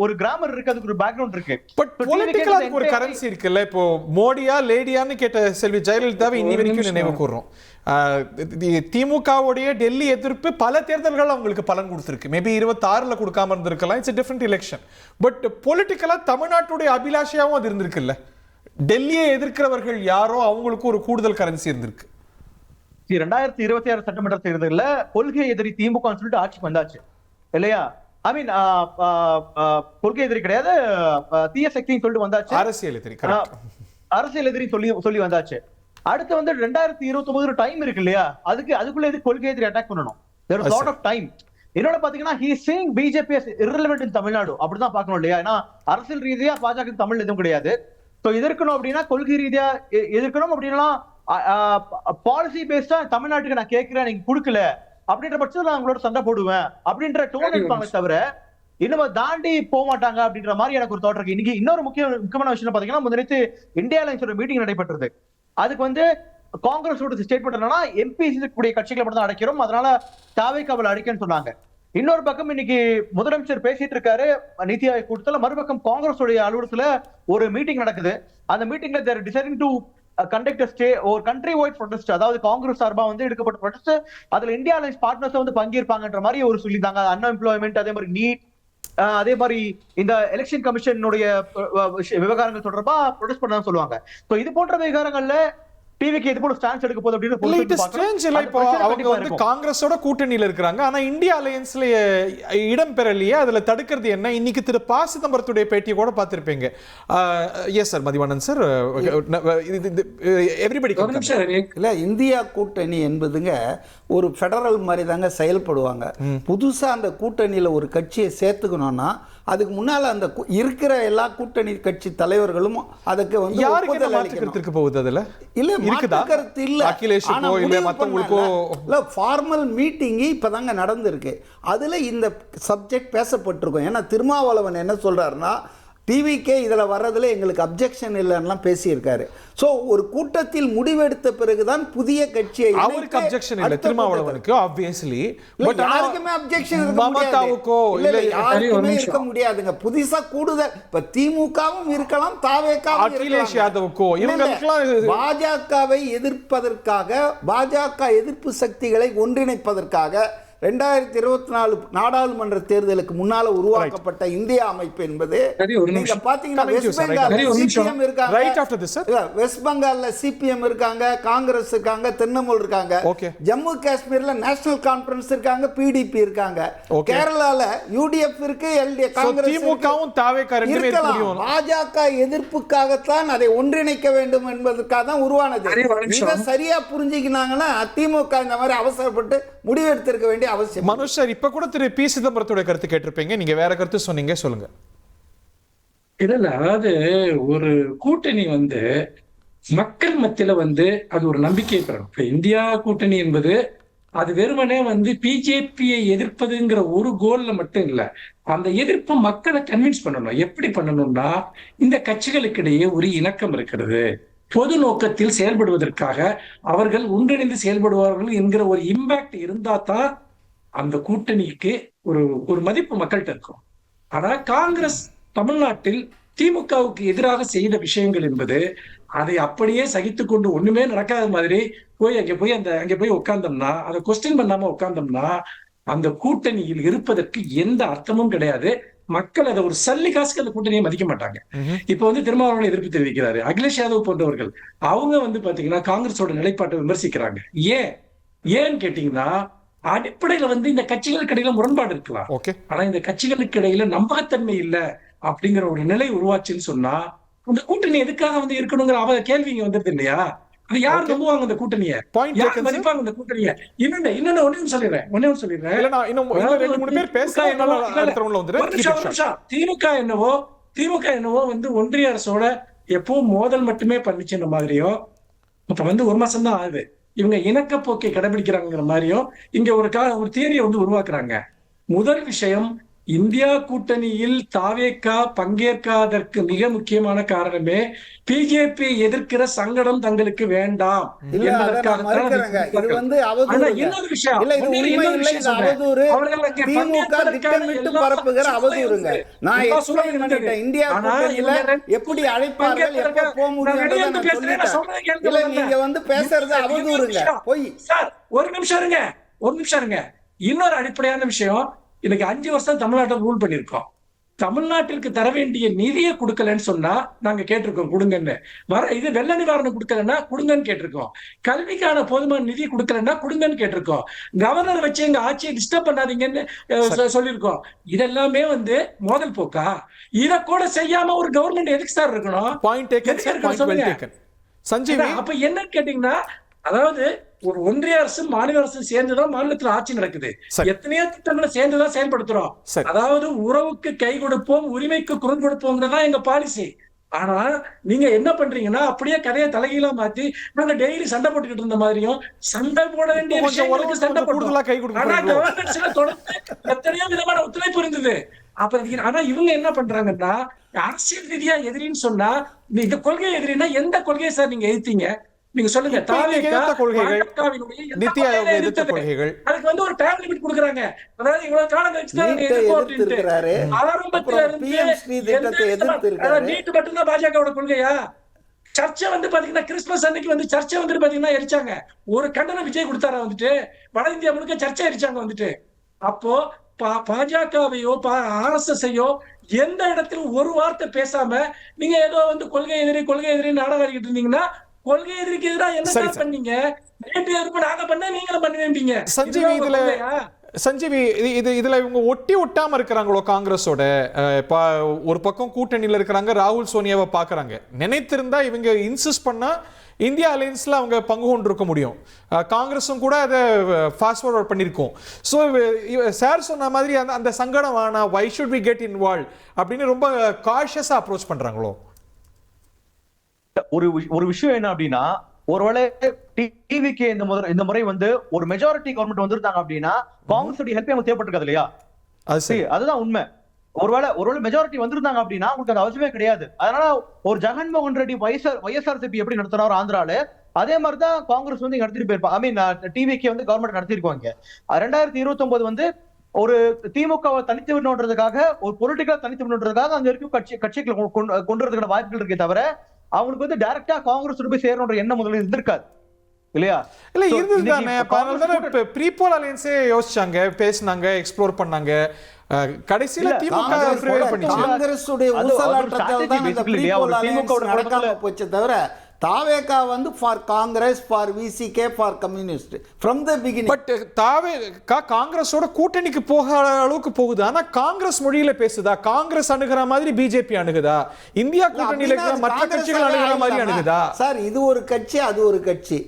ஒரு கிராமர் இருக்கு, அதுக்கு ஒரு பேக்ரவுண்ட் இருக்கு. பட் பொலிட்டிக்கலா அதுக்கு ஒரு கரன்சி இருக்குல்ல. இப்போ மோடியா லேடியான்னு கேட்ட செல்வி ஜெயலலிதாவை இன்னி வரைக்கும் நினைவு கூர்றோம். திமுகவுடைய டெல்லி எதிர்ப்பு பல தேர்தல்கள் அவங்களுக்கு பலன் கொடுத்திருக்கு. மேபி 26ல கொடுக்காம இருந்திருக்கலாம், இட்ஸ் டிஃபரெண்ட் எலெக்ஷன். பட் பொலிட்டிக்கலா தமிழ்நாட்டுடைய அபிலாஷையாவும் அது இருந்திருக்குல்ல. டெல்லியை எதிர்க்கிறவர்கள் யாரோ அவங்களுக்கு ஒரு கூடுதல் கரன்சி இருந்திருக்கு. 2026 சட்டமன்ற தேர்தலில் கொள்கை எதிரி திமுக சொல்லிட்டு ஆட்சிக்கு வந்தாச்சு இல்லையா? ஐ மீன் கொள்கை எதிரி கிடையாது, தீய சக்தின்னு சொல்லிட்டு வந்தாச்சு, அரசியல் எதிரி சொல்லி வந்தாச்சு. அடுத்து வந்து 2029 டைம் இருக்கு இல்லையா? அதுக்குள்ள எது கொள்கை எதிரி அட்டாக் பண்ணணும். there is lot of time. இன்னொன்னு பாத்தீங்கன்னா he is saying BJP is irrelevant in Tamil Nadu, அப்படிதான் பார்க்கணும் இல்லையா? ஏன்னா அரசியல் ரீதியா பாஜக தமிழ் எதுவும் கிடையாது. சோ எதிர்க்கணும் அப்படின்னா கொள்கை ரீதியா எதிர்க்கணும் அப்படின்னா பாலிசி பேஸ்டா தமிழ்நாட்டுக்கு நான் கேட்கிறேன், நீங்க கொடுக்கல அப்படின்ற பட்சத்துல நான் உங்களோட சண்டை போடுவேன் அப்படின்ற டோன் எடுப்பாங்க தவிர இன்னும் தாண்டி போக மாட்டாங்க அப்படின்ற மாதிரி எனக்கு ஒரு தோற்றம் இருக்கு. இன்னைக்கு இன்னொரு முக்கியமான விஷயம் பாத்தீங்கன்னா முன்னெடுத்து இந்தியா அலைன்ஸோட மீட்டிங் நடைபெற்றது. அதுக்கு வந்து காங்கிரஸோட ஸ்டேட்மெண்ட் என்னன்னா எம்பி கூடிய கட்சிகளை மட்டும் தான் அடைக்கிறோம், அதனால தாவேக்காவை அடிக்கன்னு சொன்னாங்க. இன்னொரு பக்கம் இன்னைக்கு முதலமைச்சர் பேசிட்டு இருக்காரு நிதி ஆயோக் கூட்டத்துல, மறுபக்கம் காங்கிரஸோடைய அலுவலகத்துல ஒரு மீட்டிங் நடக்குது. அந்த மீட்டிங்ல தேர் டிசைடிங் டு கண்டக்ட் ஒரு கண்ட்ரி வைட் ப்ரொடெஸ்ட், அதாவது காங்கிரஸ் சார்பா வந்து எடுக்கப்பட்ட ப்ரொடெஸ்ட், அதுல இந்தியா அலைன்ஸ் பார்ட்னர்ஸ் வந்து பங்கேற்பாங்கன்ற மாதிரி ஒரு சொல்லியிருந்தாங்க. அன்எம்ப்ளாய்மெண்ட், அதே மாதிரி நீட், அதே மாதிரி இந்த எலெக்ஷன் கமிஷனுடைய விவகாரங்கள் தொடர்பா ப்ரொடெஸ்ட் பண்ணதான் சொல்லுவாங்க. இது போன்ற விவகாரங்கள்ல டிவிக்கு இது போல ஸ்டான்ஸ் எடுக்க போகுது அப்படின்னு அவங்க வந்து காங்கிரஸோட கூட்டணியில இருக்காங்க. ஆனா இந்தியா அலையன்ஸ்ல இடம் பெறலையே, அதுல தடுக்கிறது என்ன? இன்னைக்கு திரு ப. சிதம்பரத்துடைய பேட்டியை கூட பார்த்திருப்பீங்க. Yes sir, Mathivanan sir, everybody இல்ல, இந்தியா கூட்டணி என்பதுங்க ஒரு ஃபெடரல் மாதிரி தாங்க செயல்படுவாங்க. புதுசா அந்த கூட்டணியில ஒரு கட்சியை சேர்த்துக்கணும்னா அதுக்கு முன்னால அந்த இருக்கிற எல்லா கூட்டணி கட்சி தலைவர்களும் அதுக்கு வந்து யாருக்கு போகுது அதுல இல்ல கருத்து இல்ல, அகிலேஷுக்கோ இல்ல மத்தவங்களுக்கோ இல்ல, ஃபார்மல் மீட்டிங் இப்பதாங்க நடந்திருக்கு. அதுல இந்த சப்ஜெக்ட் பேசப்பட்டிருக்கும். ஏன்னா திருமாவளவன் என்ன சொல்றாருன்னா டிவிக்கே இதில் வர்றதுல எங்களுக்கு அப்ஜெக்ஷன் இல்லைன்னா பேசியிருக்காரு. ஸோ ஒரு கூட்டத்தில் முடிவெடுத்த பிறகுதான் புதிய கட்சியை அவருக்கு அப்ஜெக்ஷன் இல்லை, திருமாவளவனுக்கு ஆப்வியஸ்லி, பட் யாருக்குமே அப்ஜெக்ஷன் யாருக்குமே இருக்க முடியாதுங்க. புதுசா கூடுதல் இப்ப திமுகவும் இருக்கலாம், தாவேகாவும் அகிலேஷ் யாதவுக்கோ பாஜகவை எதிர்ப்பதற்காக, பாஜக எதிர்ப்பு சக்திகளை ஒன்றிணைப்பதற்காக 2024 நாடாளுமன்ற தேர்தலுக்கு முன்னால உருவாக்கப்பட்ட இந்தியா அமைப்பு என்பது நீங்க பாத்தீங்கன்னா வெஸ்ட் பெங்கால்ல சிபிஎம் இருக்காங்க, காங்கிரஸ் இருக்காங்க, திரிணாமுல் இருக்காங்க, ஜம்மு காஷ்மீர்ல நேஷனல் கான்ஃபரன்ஸ் இருக்காங்க, பிடிபி இருக்காங்க, கேரளால யுடிஎஃப் இருக்கு, எல்டிஎஃப், காங்கிரஸ், பாஜக எதிர்ப்புக்காகத்தான் அதை ஒன்றிணைக்க வேண்டும் என்பதற்காக தான் உருவானது. இதை சரியா புரிஞ்சுக்கினாங்கன்னா திமுக இந்த மாதிரி அவசரப்பட்டு முடிவெடுத்திருக்க வேண்டிய அவசியம். மனோஜ் சார், இப்ப கூட திரு பி. சிதம்பரத்தோட கருத்து கேட்டிருப்பீங்க, நீங்க வேற கருத்து சொன்னீங்க, சொல்லுங்க. இல்ல, அதாவது ஒரு கூட்டணி வந்து மக்கள் மத்தியில வந்து அது ஒரு நம்பிக்கை பெறணும். இப்ப இந்தியா கூட்டணி என்பது அது வெறுமனே வந்து பிஜேபியை எதிர்ப்பதுங்கிற ஒரு கோல்ல மட்டும் இல்ல, அந்த எதிர்ப்பு மக்களை கன்வின்ஸ் பண்ணணும். எப்படி பண்ணணும்னா இந்த கட்சிகளுக்கு இடையே ஒரு இணக்கம் இருக்கிறது, பொது நோக்கத்தில் செயல்படுவதற்காக அவர்கள் ஒன்றிணைந்து செயல்படுவார்கள் என்கிற ஒரு இம்பாக்ட் இருந்தா தான் அந்த கூட்டணிக்கு ஒரு மதிப்பு மக்கள்கிட்ட இருக்கும். ஆனா காங்கிரஸ் தமிழ்நாட்டில் திமுகவுக்கு எதிராக செய்த விஷயங்கள் என்பது அதை அப்படியே சகித்துக் கொண்டு ஒண்ணுமே நடக்காத மாதிரி போய் அங்க போய் உட்கார்ந்தோம்னா, அதை கொஸ்டின் பண்ணாம உட்கார்ந்தோம்னா, அந்த கூட்டணியில் இருப்பதற்கு எந்த அர்த்தமும் கிடையாது. மக்கள் அதை ஒரு சல்லி காசுக்கு அந்த கூட்டணியை மதிக்க மாட்டாங்க. இப்ப வந்து திருமாவளவன் எதிர்ப்பு தெரிவிக்கிறாரு. அகிலேஷ் யாதவ் போன்றவர்கள் அவங்க வந்து பாத்தீங்கன்னா காங்கிரஸோட நிலைப்பாட்டை விமர்சிக்கிறாங்க. ஏன்னு கேட்டீங்கன்னா, அடிப்படையில வந்து இந்த கட்சிகளுக்கு இடையில முரண்பாடு இருக்கலாம். ஆனா இந்த கட்சிகளுக்கு இடையில நம்பகத்தன்மை இல்ல அப்படிங்கிற ஒரு நிலை உருவாச்சுன்னு சொன்னா, அந்த கூட்டணி எதுக்காக வந்து இருக்கணுங்கிற கேள்வி இங்க வந்துருது இல்லையா? அது யார் நம்புவாங்க அந்த கூட்டணிய? யார் மதிப்பாங்க அந்த கூட்டணிய? இன்னொன்னு ஒண்ணு சொல்லிடுறேன். திமுக என்னவோ வந்து ஒன்றிய அரசோட எப்பவும் மோதல் மட்டுமே பண்ணிச்சுன்ற மாதிரியும், இப்ப வந்து 1 மாசம் தான் ஆகுது, இவங்க இணக்கப்போக்கை கடைபிடிக்கிறாங்கிற மாதிரியும் இங்க ஒரு தியரியை வந்து உருவாக்குறாங்க. முதல் விஷயம், இந்தியா கூட்டணியில் தாவேகா பங்கேற்காதற்கு மிக முக்கியமான காரணமே பிஜேபி எதிர்க்கிற சங்கடம் தங்களுக்கு வேண்டாம் என்பதற்காக. இன்னொரு விஷயம், ஒரு நிமிஷம் இருங்க. இன்னொரு அடிப்படையான விஷயம், இன்னைக்கு 5 வருஷம் தமிழ்நாட்டில் ரூல் பண்ணிருக்கோம். தமிழ்நாட்டிற்கு தர வேண்டிய நிதியை கொடுக்கலன்னு சொன்னா நாங்க கேட்டிருக்கோம் கொடுங்கன்னு. இது வெள்ள நிவாரணம் கொடுக்கலன்னா கொடுங்கன்னு கேட்டிருக்கோம். கல்விக்கான போதுமான நிதி கொடுக்கலன்னா கொடுங்கன்னு கேட்டிருக்கோம். கவர்னர் வச்சு எங்க ஆட்சியை டிஸ்டர்ப் பண்ணாதீங்கன்னு சொல்லியிருக்கோம். இதெல்லாமே வந்து மோதல் போக்கா? இத கூட செய்யாம ஒரு கவர்மெண்ட் எதுக்கு சார் இருக்கணும்? அப்ப என்னன்னு கேட்டீங்கன்னா, அதாவது ஒரு ஒன்றிய அரசு மாநில அரசு சேர்ந்துதான் மாநிலத்தில் ஆட்சி நடக்குது. எத்தனையோ திட்டங்களை சேர்ந்துதான் செயல்படுத்துறோம். அதாவது உறவுக்கு கை கொடுப்போம், உரிமைக்கு குரல் கொடுப்போம்ன்றதான் எங்க பாலிசி. ஆனா நீங்க என்ன பண்றீங்கன்னா, அப்படியே கதையை தலைகீழா மாத்தி நாங்க டெய்லி சண்டை போட்டுக்கிட்டு இருந்த மாதிரியும், சண்டை போட வேண்டிய விஷயங்களுக்கு சண்டை போடுறோம். ஆனா கவர்னன்ஸ்ல தொடர்ந்து எத்தனையோ விதமான ஒத்துழைப்பு இருந்தது. ஆனா இவங்க என்ன பண்றாங்கன்னா, அரசியல் ரீதியா எதிரின்னு சொன்னா, இந்த கொள்கை எதிரின்னா எந்த கொள்கையை சார் நீங்க எதிர்த்தீங்க? நீங்க சொல்லுங்க. அதுக்கு வந்து ஒரு டைம் லிமிட் கொடுக்குறாங்க. அதாவது இவ்வளவு காலம் கழிச்சுதான் ஆரம்பத்துல நீட்டு மட்டும்தான் பாஜகவோட கொள்கையா? சர்ச்சை வந்து பாத்தீங்கன்னா கிறிஸ்துமஸ் அன்னைக்கு வந்து சர்ச்சை வந்து பாத்தீங்கன்னா எரிச்சாங்க. ஒரு கண்டனம் விஜய் கொடுத்தாரா வந்துட்டு? வட இந்தியா முழுக்க சர்ச்சை எரிச்சாங்க வந்துட்டு. அப்போ பாஜகவையோ RSS-ஐயோ எந்த இடத்துல ஒரு வார்த்தை பேசாம நீங்க ஏதோ வந்து கொள்கை எதிரி நாடகம் ஆடிக்கிட்டு இருந்தீங்கன்னா, கொள்கை எதிரிக்கு எதிராக என்ன பண்ணீங்க? நாங்க பண்ண நீங்களும் பண்ணுவீங்க. சஞ்சீவி, இதுல இவங்க ஒட்டாம இருக்கிறாங்களோ காங்கிரஸோட? ஒரு பக்கம் கூட்டணியில இருக்கிறாங்க, ராகுல் சோனியாவை பாக்குறாங்க. நினைத்திருந்தா இவங்க இன்சிஸ்ட் பண்ணா இந்தியா அலையன்ஸ்ல அவங்க பங்கு கொண்டு இருக்க முடியும். காங்கிரஸும் கூட அதை ஃபாஸ்ட் ஃபார்வர்ட் பண்ணியிருக்கோம். ஸோ சார் சொன்ன மாதிரி அந்த சங்கடம் வேணாம், why should we get involve அப்படின்னு ரொம்ப காஷியஸா அப்ரோச் பண்றாங்களோ? ஒரு விஷயம் என்ன அப்படின்னா, ஒருவேளை டிவிக்கு இந்த முறை வந்து ஒரு மெஜாரிட்டி கவர்மெண்ட் வந்திருந்தாங்க அப்படின்னா காங்கிரஸ் ஹெல்ப் அவங்க தேவைப்பட்டிருக்காது இல்லையா? அதுதான் உண்மை. ஒருவேளை மெஜாரிட்டி வந்திருந்தாங்க அப்படின்னா உங்களுக்கு அது அவசியமே கிடையாது. அதனால ஒரு ஜெகன்மோகன் ரெட்டி YSRCP எப்படி நடத்தினாரோ ஆந்திரால, அதே மாதிரிதான் காங்கிரஸ் வந்து நடத்திட்டு போயிருப்பாங்க. ஐ மீன் டிவிக்கு வந்து கவர்மெண்ட் நடத்திருக்கோங்க. 2029 வந்து ஒரு திமுகவை தனித்து விடணுன்றதுக்காக, ஒரு பொலிட்டிக்கலா தனித்து விடணுன்றதுக்காக அங்க இருக்கும் கட்சிகளை கொண்டு வரதுக்கான வாய்ப்புகள் இருக்கே தவிர, அவங்களுக்கு வந்து டைரக்டா காங்கிரஸ் போய் சேரணுன்ற எண்ணம் முதல்ல இருந்திருக்காது இல்லையா? இல்ல இருந்துதானே. ப்ரீபோல் அலையன்ஸே யோசிச்சாங்க, பேசினாங்க, எக்ஸ்ப்ளோர் பண்ணாங்க. கடைசியில திமுக ப்ரிவேல் பண்ணிச்சு. காங்கிரஸுடைய ஊசலாட்டத்தால தான் இந்த ப்ரீபோல் அலையன்ஸ் நடக்காம போச்சு தவிர, தாவேகா வந்து for Congress, for VCK, for communist from the beginning. But Thaveka காங்கிரஸோட கூட்டணிக்கு போக அளவுக்கு போகுது. ஆனா காங்கிரஸ் மொழியில பேசுதா? காங்கிரஸ் அணுகிற மாதிரி பிஜேபி அணுகுதா? இந்தியா கூட்டணியில இருக்கிற மற்ற கட்சிகள் அணுகிற மாதிரி அணுகுதா? சார், இது ஒரு கட்சி, அது ஒரு கட்சி.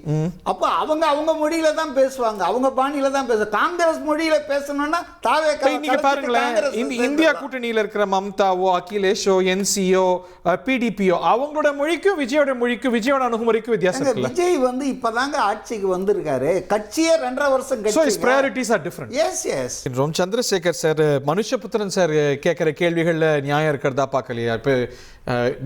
அப்ப அவங்க மொழியில தான் பேசுவாங்க, அவங்க பாணியில தான் பேசுவாங்க. காங்கிரஸ் மொழியில பேசணும்னா தாவேகா. நீங்க பாருங்களேன், இந்தியா கூட்டணியில இருக்கிற மம்தாவோ, அகிலேஷோ, என்சியோ, பிடிபியோ அவங்களோட மொழிக்கும் விஜயோட மொழிக்கும், விஜயோட அணுகுமுறைக்கு வித்தியாசம் இருக்குல்ல? விஜய் வந்து இப்பதாங்க ஆட்சிக்கு வந்திருக்காரு. கட்சியே 2.5 வருஷம் கட்சி. So his priorities are different. Yes. Chandrasekhar sir, Manushyaputhiran sir கேட்கிற கேள்விகள்ல நியாயம் இருக்கிறதா பார்க்கலையா? இப்போ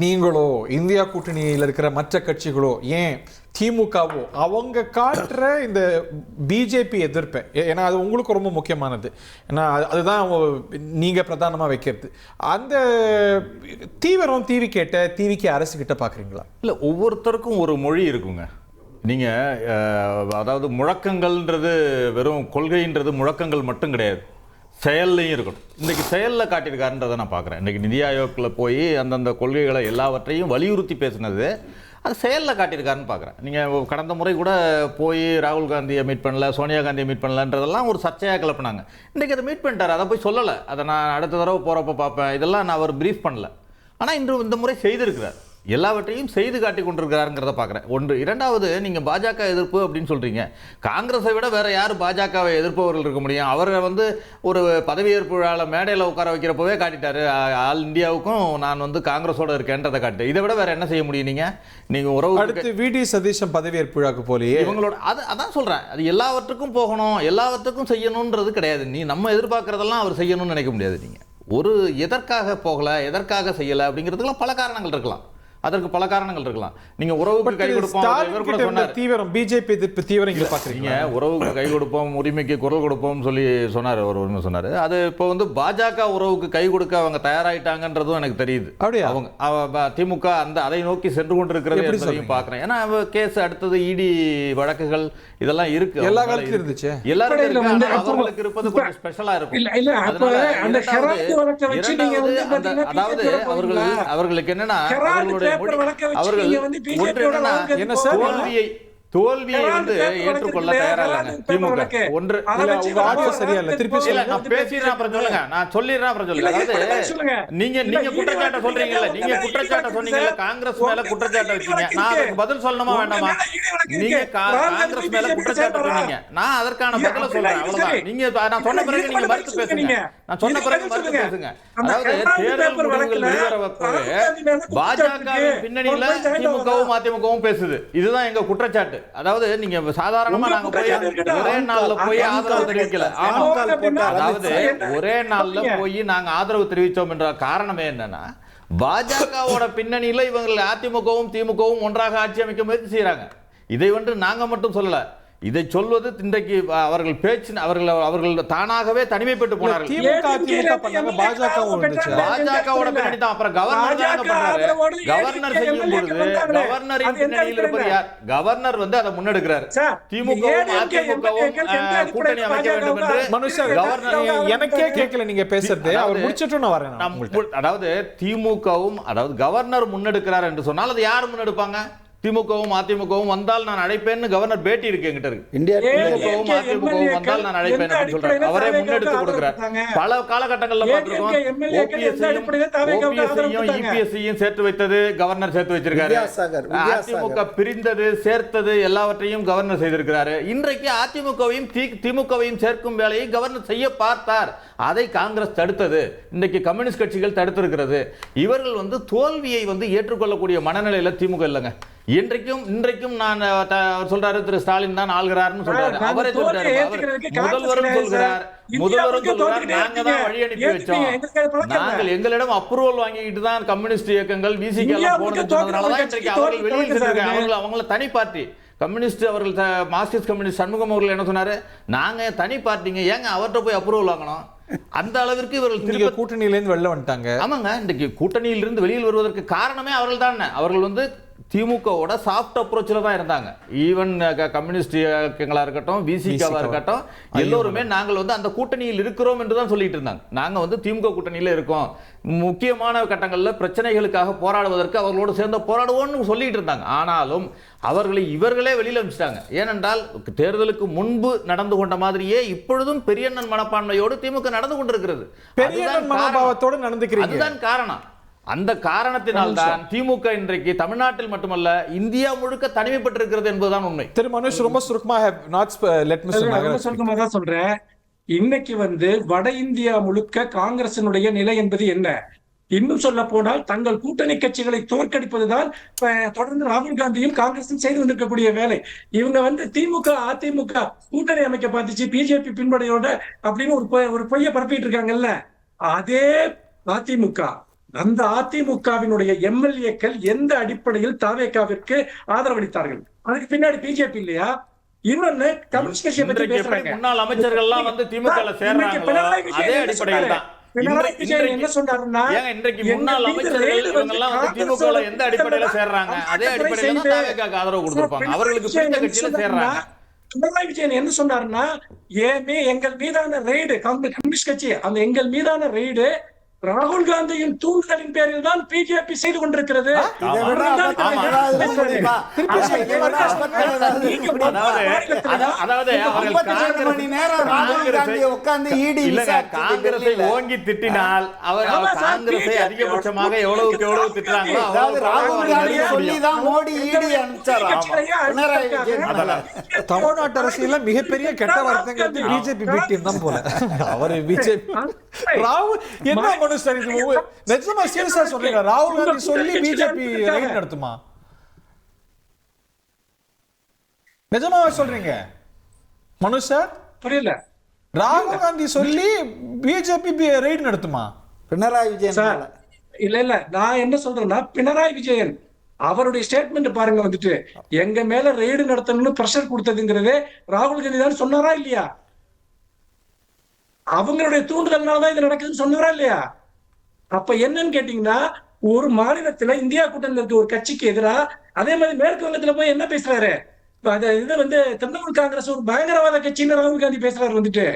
நீங்களோ இந்தியா கூட்டணியில் இருக்கிற மற்ற கட்சிகளோ ஏன் திமுகவோ அவங்க காட்டுற இந்த பிஜேபி எதிர்ப்பை, ஏன்னா அது உங்களுக்கு ரொம்ப முக்கியமானது, ஏன்னா அதுதான் நீங்க பிரதானமா வைக்கிறது, அந்த தீவிரம் டிவிக்கு அரசு கிட்ட பாக்குறீங்களா? இல்லை, ஒவ்வொருத்தருக்கும் ஒரு மொழி இருக்குங்க. நீங்கள் அதாவது முழக்கங்கள்ன்றது வெறும் கொள்கைன்றது முழக்கங்கள் மட்டும் கிடையாது, செயல்லையும் இருக்கணும். இன்றைக்கி செயலில் காட்டியிருக்காருன்றதை நான் பார்க்குறேன். இன்றைக்கி நிதி ஆயோக்கில் போய் அந்தந்த கொள்கைகளை எல்லாவற்றையும் வலியுறுத்தி பேசினது அது செயலில் காட்டியிருக்காருன்னு பார்க்குறேன். நீங்கள் கடந்த முறை கூட போய் ராகுல் காந்தியை மீட் பண்ணல, சோனியா காந்தியை மீட் பண்ணலன்றதெல்லாம் ஒரு சர்ச்சையாக கிளப்பினாங்க. இன்றைக்கி அதை மீட் பண்ணிட்டார், அதை போய் சொல்லலை, அதை நான் அடுத்த தடவை போகிறப்ப பார்ப்பேன், இதெல்லாம் நான் அவர் ப்ரீஃப் பண்ணல. ஆனால் இன்று இந்த முறை செய்திருக்கிறார், எல்லாவற்றையும் செய்து காட்டி கொண்டிருக்கிறாருங்கிறத பார்க்குறேன். ஒன்று. இரண்டாவது, நீங்கள் பாஜக எதிர்ப்பு அப்படின்னு சொல்கிறீங்க. காங்கிரஸை விட வேறு யார் பாஜகவை எதிர்ப்பவர்கள் இருக்க முடியும்? அவரை ஒரு பதவியேற்பு விழாவில் மேடையில் உட்கார வைக்கிறப்பவே காட்டிட்டாரு, ஆல் இந்தியாவுக்கும் நான் காங்கிரஸோட இருக்கேன்றதை காட்டு. இதை விட வேறு என்ன செய்ய முடியும்? நீங்கள் உறவு அடுத்து வி.டி. சதீஷன் பதவியேற்பு விழாக்கு போலியே இவங்களோட அதான் சொல்கிறேன், அது எல்லாவற்றுக்கும் போகணும், எல்லாவற்றுக்கும் செய்யணுன்றது கிடையாது. நம்ம எதிர்பார்க்குறதெல்லாம் அவர் செய்யணும்னு நினைக்க முடியாது. நீங்கள் எதற்காக போகலை, எதற்காக செய்யலை அப்படிங்கிறதுக்கெல்லாம் பல காரணங்கள் இருக்கலாம். அதற்கு பல காரணங்கள் இருக்கலாம். நீங்க உறவுக்கு கை கொடுப்போம், தீவிரம் பிஜேபி எதிர்ப்பு தீவிரம் இங்க பாக்குறீங்க. உறவுக்கு கை கொடுப்போம், உரிமைக்கு குரல் கொடுப்போம் சொல்லி சொன்னார் ஒரு சொன்னாரு. அது இப்போ பாஜக உறவுக்கு கை கொடுக்க அவங்க தயாராயிட்டாங்கன்றதும் எனக்கு தெரியுது. அப்படியே அவங்க திமுக அதை நோக்கி சென்று கொண்டிருக்கிறது பாக்குறேன். ஏன்னா கேஸ் அடுத்தது இடி வழக்குகள் இதெல்லாம் இருக்கு, எல்லா காலத்திலும் இருந்துச்சு, எல்லாருக்கும் இருக்கு. அவர்களுக்கு இருப்பது கொஞ்சம் ஸ்பெஷலா இருக்கும். அதாவது அவர்களுக்கு என்னன்னா தோல்வியை ஏற்றுக்கொள்ள தயாரா திமுக. ஒன்று சரியா திருப்பி நான் பேசிடுறேன், அப்புறம் சொல்லுங்க, நான் சொல்லிடுறேன், அப்புறம் சொல்லுங்க. நீங்க குற்றச்சாட்டை சொல்றீங்கல்ல, நீங்க குற்றச்சாட்டை சொன்னீங்கல்ல, காங்கிரஸ் மேல குற்றச்சாட்டை வச்சீங்க, நான் அதுக்கு பதில் சொல்லணுமா வேண்டாமா? நீங்க காங்கிரஸ் மேல குற்றச்சாட்டை சொன்னீங்க, நான் அதற்கான பதில சொல்றேன், அவ்வளவுதான். நீங்க நான் சொன்ன பிறகு நீங்க மறுத்து பேசுங்க, நான் சொன்ன பிறகு மறுத்து பேசுங்க. அதாவது தேர்தல் முடிவுகள் வெளிவரப்போது பாஜகவின் பின்னணியில திமுகவும் அதிமுகவும் பேசுது, இதுதான் எங்க குற்றச்சாட்டு. அதாவது நீங்க சாதாரணமா நாங்க போய் ஒரே நாள்ல போய் ஆதரவு தெரிவிக்கல. அதாவது ஒரே நாள்ல போய் நாங்க ஆதரவு தெரிவித்தோம் என்ற காரணமே என்னன்னா, பாஜகவோட பின்னணியில இவங்க அதிமுகவும் திமுகவும் ஒன்றாக ஆட்சி அமைக்க முயற்சி செய்யறாங்க. இதை நாங்க மட்டும் சொல்லல, இதை சொல்வது இன்றைக்கு அவர்கள் பேச்சு, அவர்கள் தானாகவே தனிமைப்பட்டு போனார்கள். பாஜகவோட பின்னணி தான். அப்புறம் கவர்னர் பண்றாரு, கவர்னர் செய்யும் பொழுது கவர்னரின் பின்னணியில் இருப்பது யார்? கவர்னர் அதை முன்னெடுக்கிறார். திமுகவும் அதிமுகவும் கூட்டணி அமைக்க வேண்டும் என்று கவர்னர். எனக்கே கேட்கல நீங்க பேசுறது, அவர் முடிச்சிட்டு நான் வரேன். அதாவது திமுகவும் கவர்னர் முன்னெடுக்கிறார் என்று சொன்னால் அது யார் முன்னெடுப்பாங்க? திமுகவும் அதிமுகவும் வந்தால் நான் அழைப்பேன்னு கவர்னர் பேட்டி இருக்கு என்கிட்ட இருக்கு. திமுகவும் அதிமுகவும் வந்தால் நான் அழைப்பேன் அப்படின்னு சொல்றாரு. அவரே முன்னெடுத்து கொடுக்கிறார். பல காலகட்டங்களில் பார்த்திருக்கோம், ஓபிஎஸ்ஸையும் இபிஎஸ்ஸையும் சேர்த்து வைத்தது கவர்னர் சேர்த்து வச்சிருக்காரு. அதிமுக பிரிந்தது சேர்த்தது எல்லாவற்றையும் கவர்னர் செய்திருக்கிறாரு. இன்றைக்கு அதிமுகவையும் திமுகவையும் சேர்க்கும் வேலையை கவர்னர் செய்ய பார்த்தார், அதை காங்கிரஸ் தடுத்தது. இன்றைக்கு கம்யூனிஸ்ட் கட்சிகள் தடுத்திருக்கிறது. இவர்கள் தோல்வியை ஏற்றுக்கொள்ளக்கூடிய மனநிலையில திமுக இல்லைங்க. இன்றைக்கும் நான் சொல்றாரு, திரு ஸ்டாலின் தான் ஆள்கிறார்னு சொல்றாரு. அவரே சொல்றாரு, முதல்வரும் சொல்கிறார், நாங்க தான் வழி அனுப்பி வச்சோம், நாங்கள் எங்களிடம் அப்ரூவல் வாங்கிட்டு தான் கம்யூனிஸ்ட் இயக்கங்கள் விசிக எல்லாம் போனது சொன்னதுனாலதான் இன்றைக்கு அவர்கள் வெளியில் சென்றிருக்காங்க. அவங்கள தனி பார்ட்டி கம்யூனிஸ்ட், அவர்கள் மார்க்சிஸ்ட் கம்யூனிஸ்ட் சண்முகம் அவர்கள் என்ன சொன்னாரு, நாங்க தனி பார்ட்டிங்க, ஏங்க அவர்கிட்ட போய் அப்ரூவல் வாங்கணும்? அந்த அளவிற்கு இவர்கள் கூட்டணியிலிருந்து வெளில வந்துட்டாங்க. ஆமாங்க, இன்றைக்கு கூட்டணியிலிருந்து வெளியில் வருவதற்கு காரணமே அவர்கள் தான். அவர்கள் திமுகவோட சாஃப்ட் அப்ரோச்சில் தான் இருந்தாங்க. ஈவன் கம்யூனிஸ்ட் இயக்கங்களா இருக்கட்டும், விசிகாவா இருக்கட்டும், எல்லோருமே நாங்கள் அந்த கூட்டணியில் இருக்கிறோம் என்று தான் சொல்லிட்டு இருந்தாங்க. நாங்க திமுக கூட்டணியில இருக்கோம், முக்கியமான கட்டங்களில் பிரச்சனைகளுக்காக போராடுவதற்கு அவர்களோடு சேர்ந்து போராடுவோம்னு சொல்லிட்டு இருந்தாங்க. ஆனாலும் அவர்களை இவர்களே வெளியில் அனுப்பிச்சிட்டாங்க. ஏனென்றால் தேர்தலுக்கு முன்பு நடந்து கொண்ட மாதிரியே இப்பொழுதும் பெரியண்ணன் மனப்பான்மையோடு திமுக நடந்து கொண்டிருக்கிறது. அதுதான் காரணம். அந்த காரணத்தினால் தான் திமுக இன்றைக்கு தமிழ்நாட்டில் மட்டுமல்ல இந்தியா முழுக்க தனிமைப்பட்டிருக்கிறது என்பதுதான் உண்மை. திரு மனுஷ், ரொம்ப சுருக்கமாக சொல்றேன். இன்னைக்கு வட இந்தியா முழுக்க காங்கிரசினுடைய நிலை என்பது என்ன? இன்னும் சொல்ல போனால் தங்கள் கூட்டணி கட்சிகளை தோற்கடிப்பதுதான் தொடர்ந்து ராகுல் காந்தியும் காங்கிரசும் செய்து கொண்டிருக்கக்கூடிய வேலை. இவங்க திமுக அதிமுக கூட்டணி அமைக்க பார்த்துச்சு, பிஜேபி பின்படையோட அப்படின்னு ஒரு பொய்ய பரப்பிட்டு இருக்காங்கல்ல. அதே அதிமுக, அந்த அதிமுகவினுடைய எம்எல்ஏக்கள் எந்த அடிப்படையில் தாவேகாவிற்கு ஆதரவளித்தார்கள்? அதுக்கு பின்னாடி பிஜேபி இல்லையா? இன்னொன்னு கம்யூனிஸ்ட் கட்சியை பத்தி பேசுறாங்க. முன்னாள் அமைச்சர்கள் எல்லாம் வந்து திமுகல சேர்றாங்களோ அதே அடிப்படையில் தான். பினராயி விஜயன் என்ன சொன்னாருன்னா, இன்றைக்கு முன்னாள் அமைச்சர்கள் இவங்க எல்லாம் வந்து திமுகல எந்த அடிப்படையில சேர்றாங்க அதே அடிப்படையில தான் தாவேகாக்கு ஆதரவு கொடுத்திருப்பாங்க. அவர்களுக்கு பிடித்த கட்சியில சேர்றாங்க. பினராயி விஜயன் என்ன சொன்னாருன்னா, எங்கள் மீதான ரெய்டு, கம்யூனிஸ்ட் கட்சி அந்த எங்கள் மீதான ரெய்டு ராகுல் காந்தியின் தூண்டுதலின் பேரில் தான் பிஜேபி செய்து கொண்டிருக்கிறது. காங்கிரஸை ஓங்கி திட்டினால் அவர் காங்கிரஸை அதிகபட்சமாக எவ்வளவுக்கு எவ்வளவு திட்டுறாங்களோ தமிழ்நாட்டு அரசியல மிகப்பெரிய கெட்ட வார்த்தைங்கிறது பிஜேபி பீட்டியம் தான் போல. அவரு பிஜேபி ராகுல் என்ன நிஜமா சீரியஸா சொல்றீங்க? ராகுல் காந்தி சொல்லி பிஜேபி ரைட் நடத்துமா? நிஜமாவே சொல்றீங்க மனோஜ் சார்? புரியல. ராகுல் காந்தி சொல்லி பிஜேபி ரைட் நடத்துமா? பினராயி விஜயன் சார் இல்ல நான் என்ன சொல்றேன்னா, பினராயி விஜயன் அவருடைய ஸ்டேட்மெண்ட் பாருங்க, வந்துட்டு எங்க மேல ரெய்டு நடத்தணும்னு பிரஷர் கொடுத்ததுங்கிறது ராகுல் காந்தி தான் சொன்னாரா இல்லையா? அவங்களுடைய தூண்டுதல்னாலதான் இது நடக்குதுன்னு சொன்னாரா இல்லையா? அப்ப என்னன்னு கேட்டீங்கன்னா, ஒரு மாநிலத்துல இந்தியா கூட்டணியில் இருக்க ஒரு கட்சிக்கு எதிராக அதே மாதிரி மேற்கு வங்கத்துல போய் என்ன பேசுறாரு? இது வந்து திரிணாமுல் காங்கிரஸ் ஒரு பயங்கரவாத கட்சின்னு ராகுல் காந்தி பேசுறாரு வந்துட்டு.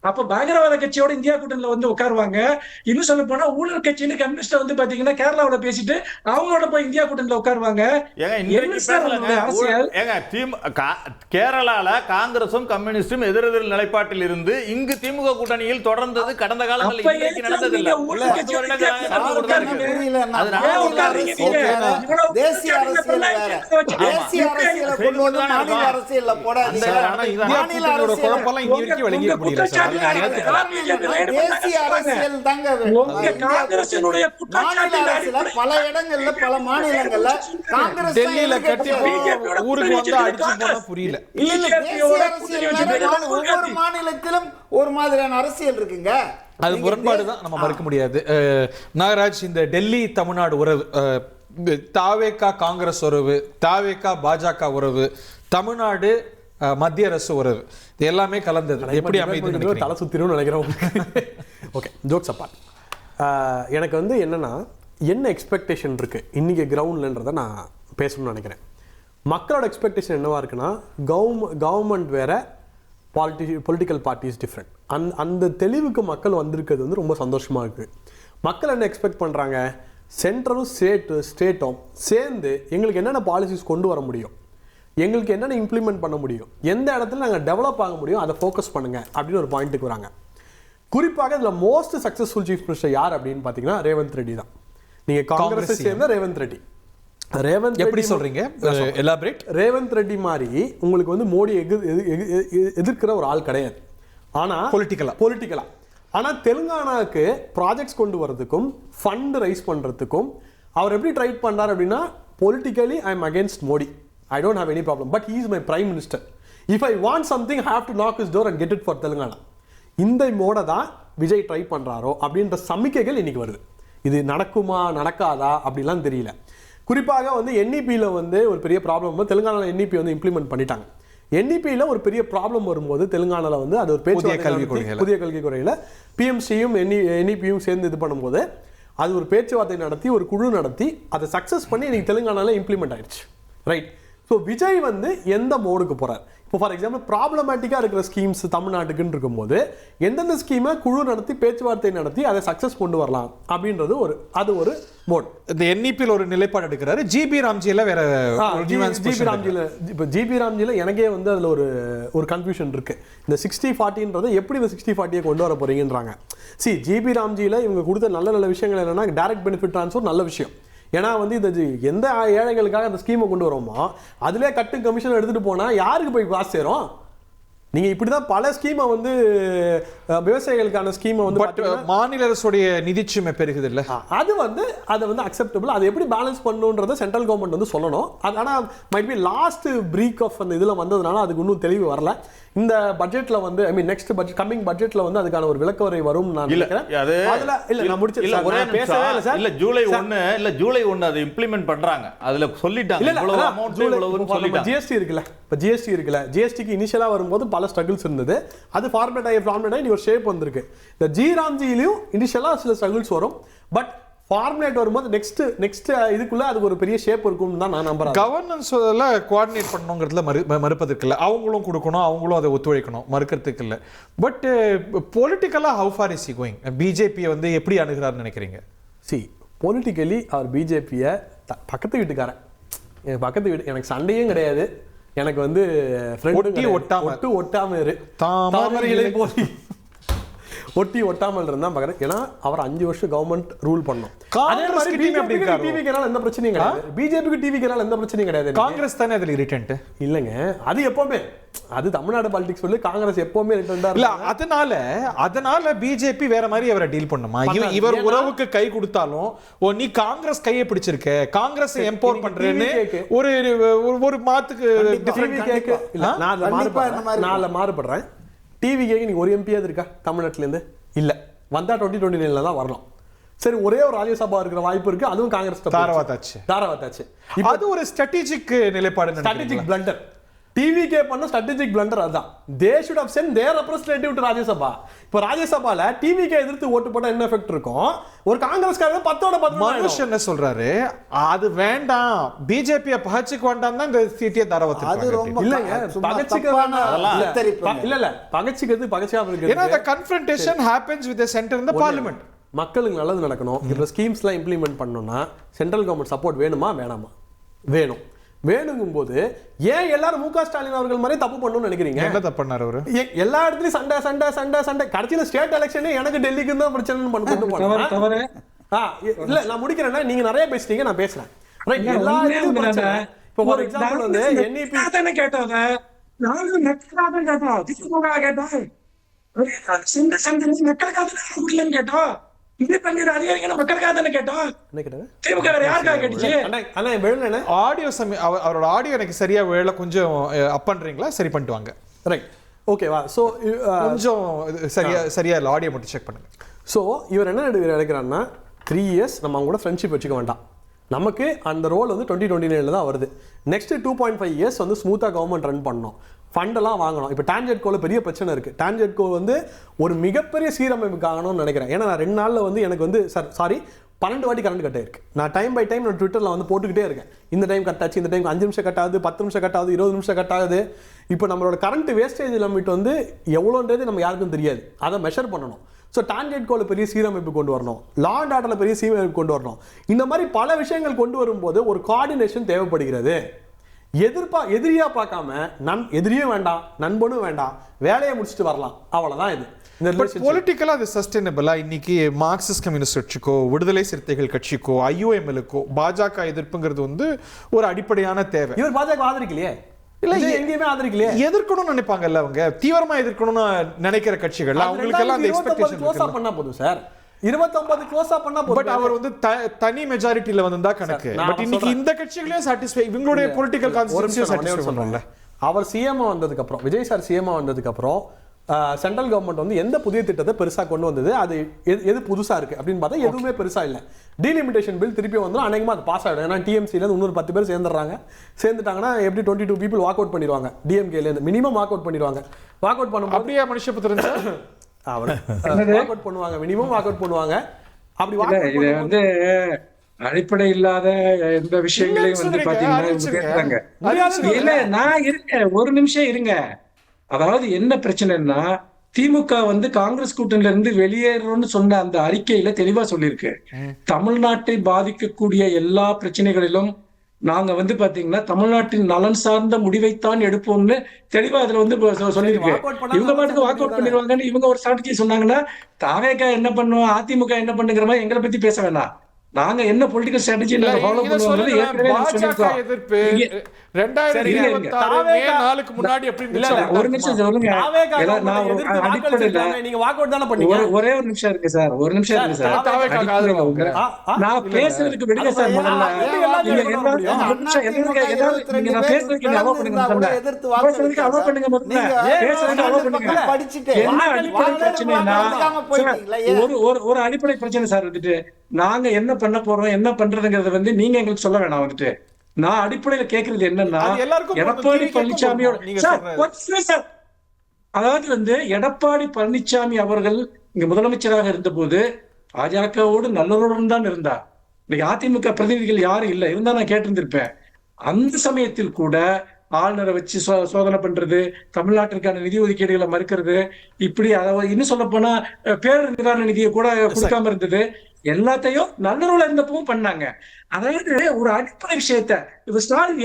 அப்ப பயங்கரவாத கட்சியோட இந்தியா கூட்டணியில வந்து உட்காருவாங்க. இன்னும் சொல்ல போனா ஊழல் கட்சின்னு கம்யூனிஸ்ட் வந்து பாத்தீங்கன்னா கேரளாவோட பேசிட்டு அவங்களோட போய் இந்தியா கூட்டணியில உட்காருவாங்க. கேரளால காங்கிரசும் கம்யூனிஸ்டும் எதிரெதிர் நிலைப்பாட்டில் இருந்து இங்கு திமுக கூட்டணியில் தொடர்ந்தது கடந்த காலங்களில் நடந்தது இல்ல. பல இடங்கள்ல பல மாநிலங்கள்ல காங்கிரஸ் ஊருக்கு வந்து அடிச்சு போனா புரியல. ஒவ்வொரு மாநிலத்திலும் ஒரு மாதிரியான அரசியல் இருக்குங்க. அது முரண்பாடுதான், நம்ம மறுக்க முடியாது. நாகராஜ், இந்த டெல்லி தமிழ்நாடு உறவு, தாவேகா காங்கிரஸ் உறவு, தாவேகா பாஜக உறவு, தமிழ்நாடு மத்திய அரசு உறவு, இது எல்லாமே கலந்தது. எப்படி அமைது? தலை சுத்திரும் நினைக்கிறேன். Okay, jokes apart. எனக்கு வந்து என்னன்னா, என்ன எக்ஸ்பெக்டேஷன் இருக்கு இன்னைக்கு கிரவுண்ட்லன்றதை நான் பேசணும்னு நினைக்கிறேன். மக்களோட எக்ஸ்பெக்டேஷன் என்னவா இருக்குன்னா, கவர்மெண்ட் வேற, பொலிட்டிக்கல் பார்ட்டிஸ் டிஃப்ரெண்ட். அந்த தெளிவுக்கு மக்கள் வந்திருக்கிறது வந்து ரொம்ப சந்தோஷமா இருக்கு. மக்கள் என்ன எக்ஸ்பெக்ட் பண்றாங்க? சென்ட்ரலும் ஸ்டேட்டும் சேர்ந்து எங்களுக்கு என்னென்ன பாலிசிஸ் கொண்டு வர முடியும், எங்களுக்கு என்னென்ன இம்ப்ளிமெண்ட் பண்ண முடியும், எந்த இடத்துல நாங்கள் டெவலப் ஆக முடியும், அதை ஃபோக்கஸ் பண்ணுங்க அப்படின்னு ஒரு பாயிண்ட்டுக்கு வராங்க. குறிப்பாக இதில் மோஸ்ட் சக்ஸஸ்ஃபுல் சீஃப் மினிஸ்டர் யார் அப்படின்னு பார்த்தீங்கன்னா ரேவந்த் ரெட்டி தான். நீங்கள் காங்கிரஸை சேர்ந்த ரேவந்த் ரெட்டி. எப்படி சொல்றீங்க? எலாபரேட். ரேவந்த் ரெட்டி மாதிரி உங்களுக்கு வந்து மோடி எதிர்க்கிற ஒரு ஆள் கிடையாது. ஆனால் பொலிட்டிக்கலா ஆனால் தெலுங்கானாவுக்கு ப்ராஜெக்ட்ஸ் கொண்டு வரதுக்கும் ஃபண்ட் ரைஸ் பண்ணுறதுக்கும் அவர் எப்படி ட்ரை பண்ணார் அப்படின்னா, politically I am against Modi, I don't have any problem, but he is my prime minister. If I want something, I have to knock his door and get it for Telangana. இந்த மோட தான் Vijay try பண்றாரோ அப்படின்ற சமிக்கைகள் இன்னைக்கு வருது. இது நடக்குமா நடக்காதா அப்படிலாம் தெரியல. குறிப்பாக வந்து என்இபியில் வந்து ஒரு பெரிய ப்ராப்ளம், தெலுங்கானாவில் என்இபி வந்து இம்ப்ளிமெண்ட் பண்ணிட்டாங்க. என்இபியில் ஒரு பெரிய ப்ராப்ளம் வரும்போது தெலுங்கானாவில் வந்து அது ஒரு புதிய கல்விக் கொள்கையில் பிஎம்சியும் என்இபியும் சேர்ந்து இது பண்ணும்போது அது ஒரு பேச்சுவார்த்தை நடத்தி ஒரு குழு நடத்தி அதை சக்ஸஸ் பண்ணி இன்னைக்கு தெலுங்கானாவில் இம்ப்ளிமெண்ட் ஆயிடுச்சு. ரைட். ஸோ விஜய் வந்து எந்த மோடுக்கு போகிறார்? இப்போ ஃபார் எக்ஸாம்பிள் ப்ராப்ளமேட்டிக்காக இருக்கிற ஸ்கீம்ஸ் தமிழ்நாட்டுக்குன்னு இருக்கும்போது எந்தெந்த ஸ்கீமை குழு நடத்தி பேச்சுவார்த்தை நடத்தி அதை சக்ஸஸ் கொண்டு வரலாம் அப்படின்றது அது ஒரு மோட். இந்த என்இபியில் ஒரு நிலைப்பாடு எடுக்கிறாரு. ஜிபி ராம்ஜியில் வேற ஜிபி ராம்ஜியில் எனக்கே வந்து அதில் ஒரு கன்ஃபியூஷன் இருக்கு. இந்த 60-40 எப்படி இந்த 60-40 கொண்டு வர போறீங்கன்றாங்க. ஜிபி ராம்ஜியில் இவங்க கொடுத்த நல்ல விஷயங்கள் என்னன்னா, டைரக்ட் பெனிஃபிட் ட்ரான்ஸ்ஃபர் நல்ல விஷயம். ஏன்னா வந்து இந்த எந்த ஏழைகளுக்காக அந்த ஸ்கீமை கொண்டு வரோமோ அதிலே கட்டு கமிஷன் எடுத்துட்டு போனா யாருக்கு போய் காசு சேரும்? நீங்க இப்படிதான் பல ஸ்கீமை வந்து விவசாயிகளுக்கான ஸ்கீமை வந்து மாநில அரசுடைய நிதிச்சுமை பெருகுது இல்ல, அது வந்து அதை வந்து அக்செப்டபிள். அதை எப்படி பேலன்ஸ் பண்ணுன்றதை சென்ட்ரல் கவர்மெண்ட் வந்து சொல்லணும். அது ஆனால் மைட் பி லாஸ்ட் பிரீக் ஆஃப் அந்த இதில் வந்ததுனால அதுக்கு இன்னும் தெளிவு வரல. இந்த பட்ஜெட்ல வந்து ஐ மீன் நெக்ஸ்ட் பட்ஜெட் கமிங் பட்ஜெட்ல வந்து அதுக்கான ஒரு விளக்கவரை வரும் நான் நினைக்கிறேன். அதுல இல்ல நான் முடிச்சேன். பேசவே இல்ல சார். இல்ல ஜூலை 1 அதை இம்ப்ளிமென்ட் பண்றாங்க. அதுல சொல்லிட்டாங்க இவ்வளவு அமௌண்ட் இவ்வளவுன்னு சொல்லிட்டாங்க. ஜிஎஸ்டி இருக்குல்ல, இப்ப ஜிஎஸ்டி இருக்குல்ல, ஜிஎஸ்டிக்கு இனிஷியலா வரும்போது பல ஸ்ட்ரகிள்ஸ் இருந்தது. அது ஃபார்மேட் ஆகி ஒரு ஷேப் வந்திருக்கு. இந்த ஜிராம்ஜிலையும் இனிஷியலா சில ஸ்ட்ரகிள்ஸ் வரும். பட் ஃபார்முலேட் வரும்போது நெக்ஸ்ட் இதுக்குள்ள அதுக்கு ஒரு பெரிய ஷேப் இருக்கும்னு தான் நான் நம்புறேன். கவர்னன்ஸ் கோஆர்டினேட் பண்ணணுங்கிறதுல மறுப்பதற்கு இல்லை, அவங்களும் கொடுக்கணும், அவங்களும் அதை ஒத்துழைக்கணும், மறுக்கிறதுக்கு இல்லை. பட் பொலிட்டிக்கலா how far is he going? பிஜேபியை வந்து எப்படி அணுகிறாருன்னு நினைக்கிறீங்க? பொலிட்டிக்கலி அவர் பிஜேபியை பக்கத்து வீட்டுக்காரன், என் பக்கத்து வீட்டு, எனக்கு சண்டையும் கிடையாது, எனக்கு வந்து ஒட்டாம இரு தாமரை போலி ஒட்டி ஒட்டாமல் இருந்தா பார்க்குறேன். ஏன்னா அவர் 5 வருஷம் கவர்மெண்ட் ரூல் பண்ணோம். டிவிக்கனால எந்த பிரச்சனையும் கிடையாது, பிஜேபிக்கு டிவிக்கனால எந்த பிரச்சனையும் கிடையாது. காங்கிரஸ் தானே அதில் இரிட்டன்ட் இல்லைங்க, அது எப்பவுமே அது தமிழ்நாடு பாலிடிக்ஸ் சொல்லி காங்கிரஸ் எப்பவுமே இரிட்டன்டா இல்ல. அதனால பிஜேபி வேற மாதிரி அவரை டீல் பண்ணுமா? இவர் உறவுக்கு கை கொடுத்தாலும் நீ காங்கிரஸ் கையை பிடிச்சிருக்க, காங்கிரஸ் எம்பவர் பண்றேன்னு ஒரு மாத்துக்கு நான் மாறுபடுறேன். டிவி கேக்கு நீங்க ஒரு எம்பியாவது இருக்கா தமிழ்நாட்டுல இருந்து? இல்ல, வந்தா 2029 தான் வரணும். சரி, ஒரே ஒரு ராஜ்யசபா இருக்கிற வாய்ப்பு இருக்கு, அதுவும் காங்கிரஸ் தாராவாத்தாச்சு. அது ஒரு ஸ்ட்ராட்டஜிக் நிலைப்பாடு, ஸ்ட்ராட்டஜிக் பிளண்டர். டிவிகே பண்ண ஸ்ட்ராட்டஜிக் பிளண்டர் அதுதான். They should have sent their representative to Rajya Sabha. இப்போ ராஜ்யசபால டிவிகே எதிர்த்து ஓட்டு போட்டா என்ன எஃபெக்ட் இருக்கும்? ஒரு காங்கிரஸ்காரங்க 10 மனுஷன் என்ன சொல்றாரு, அது வேண்டாம், பிஜேபியை பகச்சுக்கு வேண்டாம் தான் இந்த சீட்டியை தரவத்து. அது ரொம்ப இல்லங்க, பகச்சுக்கிறது பகச்சாம இருக்கு. ஏன்னா the confrontation happens with the center in the parliament. மக்களுக்கு நல்லது நடக்கணும். இந்த ஸ்கீம்ஸ்லாம் இம்ப்ளிமெண்ட் பண்ணணும்னா சென்ட்ரல் கவர்மெண்ட் சப்போர்ட் வேணுமா வேணாமா? வேணுங்கும் போது ஏன் எல்லாரும் முக ஸ்டாலின் அவர்கள் மாதிரி தப்பு பண்ணணும்னு நினைக்கிறீங்க? என்ன தப்பு பண்ணாரு அவரு? எல்லா இடத்துலயும் சண்டை கடைசியில ஸ்டேட் எலெக்ஷனே எனக்கு டெல்லிக்கு தான் பிரச்சனை பண்ணு. இல்ல நான் முடிக்கிறேன்னா நீங்க நிறைய பேசிட்டீங்க, நான் பேசுறேன். எல்லா இடத்துலயும் இப்போ ஒரு எக்ஸாம்பிள் வந்து என்இபி தானே கேட்டாங்க, நானும் நெக்ஸ்டாக கேட்டோம், திமுக கேட்டோம், மக்களுக்காக கேட்டோம், இண்டிபெண்டன்ட் அதிகாரிங்க மக்களுக்காக தானே கேட்டோம். திமுக யாருக்காக கேட்டுச்சு? ஆடியோ அவரோட ஆடியோ எனக்கு சரியா வேலை கொஞ்சம் அப் பண்றீங்களா? சரி பண்ணிட்டு வாங்க. ரைட், ஓகேவா? ஸோ கொஞ்சம் சரியா இல்லை, ஆடியோ மட்டும் செக் பண்ணுங்க. ஸோ இவர் என்ன எடுக்கிறாருன்னா 3 years நம்ம அவங்க கூட ஃப்ரெண்ட்ஷிப் வச்சுக்க வேண்டாம், நமக்கு அந்த ரோல் வந்து 2029 தான் வருது. நெக்ஸ்ட் 2.5 years வந்து ஸ்மூத்தாக கவர்மெண்ட் ரன் பண்ணணும், ஃபண்டெல்லாம் வாங்கணும். இப்போ டான்ஜெட்கோவில் பெரிய பிரச்சனை இருக்குது. டான்ஜெட்கோ வந்து ஒரு மிகப்பெரிய சீரமைப்புக்கு ஆகணும்னு நினைக்கிறேன். ஏன்னா நான் 2 நாளில் வந்து எனக்கு வந்து 12 வாட்டி கரண்ட் கட் ஆயிருக்கு. நான் டைம் பை டைம் நான் ட்விட்டரில் வந்து போட்டுக்கிட்டே இருக்கேன். இந்த டைம் கட் ஆச்சு, இந்த டைம் 5 நிமிஷம் கட் ஆகுது, 10 நிமிஷம் கட் ஆகுது, 20 நிமிஷம் கட் ஆகுது. இப்போ நம்மளோட கரண்ட் வேஸ்டேஜ் லிமிட் வந்து எவ்வளோன்றது நம்ம யாருக்கும் தெரியாது, அதை மெஷர் பண்ணணும். ஸோ டான்ஜெட்கோவில் பெரிய சீரமைப்பு கொண்டு வரணும், லா அண்ட் ஆர்டரில் பெரிய சீரமைப்பு கொண்டு வரணும். இந்த மாதிரி பல விஷயங்கள் கொண்டு வரும்போது ஒரு கோஆர்டினேஷன் தேவைப்படுகிறது. எதிரியா பார்க்காம எதிரியும் வேண்டாம், நண்பனும் வேண்டாம், வேலையை முடிச்சுட்டு வரலாம், அவ்வளவுதான். இது பொலிட்டிக்கலா அது சஸ்டைனபிளா? இன்னைக்கு மார்க்சிஸ்ட் கம்யூனிஸ்ட் கட்சிக்கோ, விடுதலை சிறுத்தைகள் கட்சிக்கோ, IOML-க்கோ பாஜக எதிர்ப்புங்கிறது வந்து ஒரு அடிப்படையான தேவை. இவர் பாஜக ஆதரிக்கலையே, இல்ல எங்கேயுமே ஆதரிக்கலையே. எதிர்க்கணும்னு நினைப்பாங்கல்ல அவங்க, தீவிரமா எதிர்க்கணும்னு நினைக்கிற கட்சிகள், அவங்களுக்கு எல்லாம் அந்த எக்ஸ்பெக்டேஷன் க்ளோஸா பண்ணா போதும் சார். 29 க்ளோஸா பண்ணா போதும். பட் அவர் வந்து தனி மெஜாரிட்டில வந்தா கணக்கு. பட் இன்னைக்கு இந்த கட்சிகளே சாட்டிஸ்ஃபை, இவங்களுடைய பொலிட்டிக்கல் கான்ஸ்டிட்யூன்சி சாட்டிஸ்ஃபை பண்றாங்க. அவர் சிஎம் வந்ததுக்கு அப்புறம், விஜய் சார் சிஎம் வந்ததுக்கு அப்புறம் சென்ட்ரல் கவர்மெண்ட் வந்து எந்த புதிய திட்டத்தை பெருசா கொண்டு வந்தது, அது எது புதுசா இருக்கு அப்படின்னு பார்த்தா எதுவுமே பெருசா இல்லை. டீலிமிட்டேஷன் பில் திருப்பி வந்து அநேகமா அது பாஸ் ஆகிடும். ஏன்னா டிஎம்சில இருந்து இன்னொரு 10 பேர் சேர்ந்துட்டாங்கன்னா எப்படி 22 people வாக் அவுட் பண்ணிடுவாங்க, டிஎம்கேல இருந்து மினிமம் வாக் அவுட் பண்ணிடுவாங்க. வாக் அவுட் பண்ணும் அப்படியே மனுஷபுத்திரன் அவர் வாக் அவுட் பண்ணுவாங்க, மினிமம் வாக் அவுட் பண்ணுவாங்க. அப்படி இது வந்து அடிப்படை இல்லாத எந்த விஷயங்களையும் வந்து பாத்தீங்கன்னா இல்ல, நான் இருக்கேன், ஒரு நிமிஷம் இருங்க. அதாவது என்ன பிரச்சனைன்னா, திமுக வந்து காங்கிரஸ் கூட்டணியில இருந்து வெளியேறணும்னு சொன்ன அந்த அறிக்கையில தெளிவா சொல்லியிருக்கு, தமிழ்நாட்டை பாதிக்கக்கூடிய எல்லா பிரச்சனைகளிலும் நாங்க வந்து பாத்தீங்கன்னா தமிழ்நாட்டின் நலன் சார்ந்த முடிவைத்தான் எடுப்போம்னு தெளிவா அதுல வந்து சொல்லியிருக்கு. இவங்க பாட்டுக்கு வாக் அவுட் பண்ணிடுவாங்கன்னு இவங்க ஒரு ஸ்ட்ராட்டஜி சொன்னாங்கன்னா, தாவேக என்ன பண்ணுவோம், அதிமுக என்ன பண்ணுங்கிற மாதிரி எங்களை பத்தி பேச வேணாம். நாங்க என்ன பொலிட்டிக்கல் ஸ்ட்ராட்டஜி நாங்க ஃபாலோ பண்ணுவோம். 2026 மே 4க்கு முன்னாடி எப்படி இருந்துச்சு? ஒரு நிமிஷம் சொல்லுங்க. நீங்க வாக் அவுட் தானே பண்ணீங்க. ஒரே ஒரு நிமிஷம் இருக்கு சார், ஒரு நிமிஷம் இருக்கு சார். நான் பேசுறதுக்கு விடுங்க சார். முதல்ல ஒரு அடிப்படை பிரச்சனை சார் வந்துட்டு நாங்க என்ன பண்ண போறோம் என்ன பண்றதுங்கிறது வந்து நீங்க எங்களுக்கு சொல்ல வேணாம். வந்துட்டு நான் அடிப்படையில கேக்குறது என்னன்னா, எடப்பாடி பழனிசாமியோட அதாவது வந்து எடப்பாடி பழனிசாமி அவர்கள் இங்க முதலமைச்சராக இருந்த போது பாஜகவோடு நல்லவருடன் தான் இருந்தார். இன்னைக்கு அதிமுக பிரதிநிதிகள் யாரும் இல்லை, இருந்தா நான் கேட்டிருந்திருப்பேன். அந்த சமயத்தில் கூட ஆளுநரை வச்சு சோதனை பண்றது, தமிழ்நாட்டிற்கான நிதி ஒதுக்கீடுகளை மறுக்கிறது, இப்படி அதாவது இன்னும் சொல்ல போனா பேரிடர் நிவாரண நிதியை கூட கொடுக்காம இருந்தது, எல்லாத்தையும் நல்லூர்ல இருந்தப்பவும் பண்ணாங்க. அதாவது ஒரு அடிப்படை விஷயத்த இப்ப ஸ்டாலின்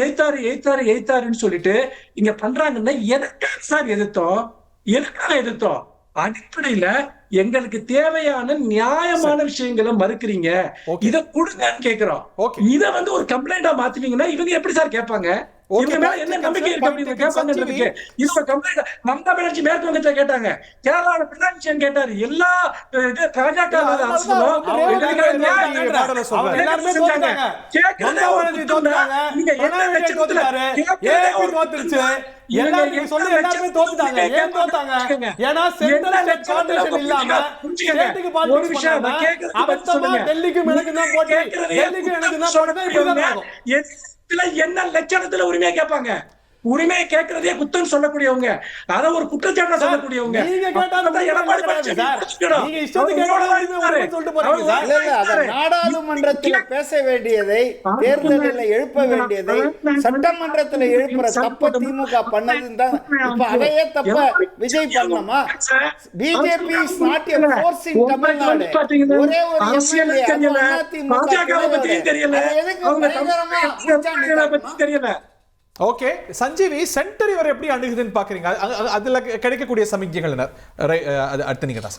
எய்த்தாருன்னு சொல்லிட்டு இங்க பண்றாங்கன்னா எதுக்காக சார் எதிர்த்தோம்? எதுக்காக எதிர்த்தோம்? அடிப்படையில எங்களுக்கு தேவையான நியாயமான விஷயங்களை மறுக்கிறீங்க, இதை கொடுங்கன்னு கேட்கிறோம். இதை வந்து ஒரு கம்ப்ளைண்டா மாத்துவீங்கன்னா இவங்க எப்படி சார் கேட்பாங்க? இவங்க மேல என்ன நம்பிக்கை இருக்கு அப்படின்னு கேட்பாங்க. இது ஒரு கம்ப்ளைண்ட். மம்தா பானர்ஜி மேற்கு வங்கத்தை கேட்டாங்க, கேரளாவோட பினராயி விஜயன் கேட்டாரு, எல்லா பாஜக அரசுகளும் என்ன லட்சணத்துல உரிமையை கேட்பாங்க? உரிமையை கேட்கறதே குத்தம் சொல்லக்கூடியவங்க, அத ஒரு குற்றச்சாட்டா சொல்லக்கூடியவங்க. நாடாளுமன்றத்தில் பேச வேண்டியதை, தேர்தலில் எழுப்ப வேண்டியதை சட்டமன்றத்தில் எழுப்புற தப்ப திமுக பண்ணதுன்னு தான். இப்ப அதையே தப்ப விஜய் பண்ணமா? BJP is not a force in Tamil Nadu. ஒரே ஒரு எம்எல்ஏ தெரியல. ஓகே சஞ்சீவி, சென்டர் இவர் எப்படி அணுகுதுன்னு பாக்குறீங்க? அதுல கிடைக்கக்கூடிய சமிக்ஞைகள் அடுத்து நீங்க தான்.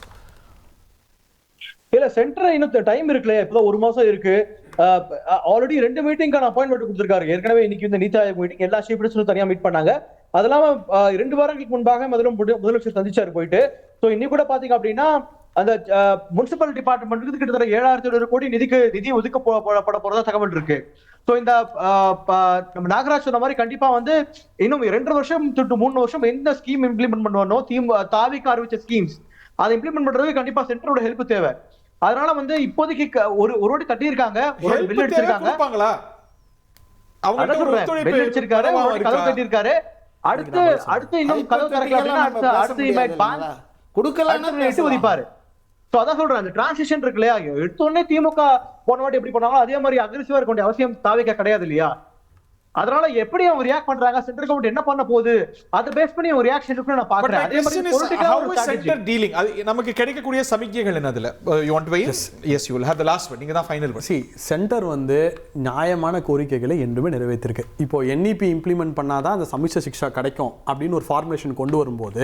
இல்ல சென்டர் இன்னும் டைம் இருக்குல்ல, இப்பதான் 1 மாசம் இருக்கு. ஆல்ரெடி 2 மீட்டிங்கான அப்பாயின்மெண்ட் கொடுத்திருக்காரு. ஏற்கனவே இன்னைக்கு இந்த நீதி ஆயோக் மீட்டிங் எல்லா சீஃப் மினிஸ்டரும் தனியா மீட் பண்ணாங்க. அது இல்லாம 2 வாரங்களுக்கு முன்பாக முதலமைச்சர் சந்திச்சாரு போயிட்டு. சோ இன்னைக்கு கூட பாத்தீங்க அப்படின்னா அந்த முனிசிபல் டிபார்ட்மெண்ட்டுக்கு கிட்டத்தட்ட 7,700 கோடி நிதி ஒதுக்கப்பட போறதா தகவல் இருக்கு. சோ இந்த நம்ம நாகராஜ் சொன்ன மாதிரி கண்டிப்பா வந்து இன்னும் 2 வருஷம் to 3 வருஷம் எந்த ஸ்கீம் இம்ப்ளிமெண்ட் பண்ணுவானோ தாவிக்கு அறிவிச்ச ஸ்கீம்ஸ் அதை இம்ப்ளிமெண்ட் பண்றதுக்கு கண்டிப்பா சென்டரோட ஹெல்ப் தேவை. அதனால வந்து இப்போதைக்கு ஒரு வாட்டி தட்டி இருக்காங்க, ஒரு பில் அடிச்சிருக்காங்க, பில் அடிச்சிருக்காரு, கதவு தட்டி இருக்காரு. அடுத்து இன்னும் கதவு திறக்கல அப்படின்னா அடுத்து கொடுக்கலாம் ஒதிப்பாரு. அதான் சொல்றேன், அந்த டிரான்சிஷன் இருக்கு இல்லையா, எடுத்த உடனே திமுக போன வாட்டி எப்படி பண்ணாங்களோ அதே மாதிரி அக்ரெசிவா இருக்க வேண்டிய அவசியம் தாவிக்க கிடையாது இல்லையா? அதனால எப்படி அவங்க ரியாக்ட் பண்றாங்க, சென்ட்ரல் கவர்மெண்ட் என்ன பண்ண போகுது, அதை பேஸ் பண்ணி ஒரு ரியாக்ஷன் இருக்குன்னு நான் பாக்குறேன். அதே மாதிரி சென்டர் டீலிங் நமக்கு கிடைக்கக்கூடிய சமிக்ஞைகள் என்னதுல you want to weigh? Yes, you will have the last word. நீங்க தான் ஃபைனல் word. சென்டர் வந்து நியாயமான கோரிக்கைகளை என்றுமே நிறைவேற்றிருக்கு. இப்போ NEP இம்ப்ளிமெண்ட் பண்ணாதான் அந்த சமிஷ்ட சிக்ஷா கிடைக்கும் அப்படின்னு ஒரு ஃபார்முலேஷன் கொண்டு வரும்போது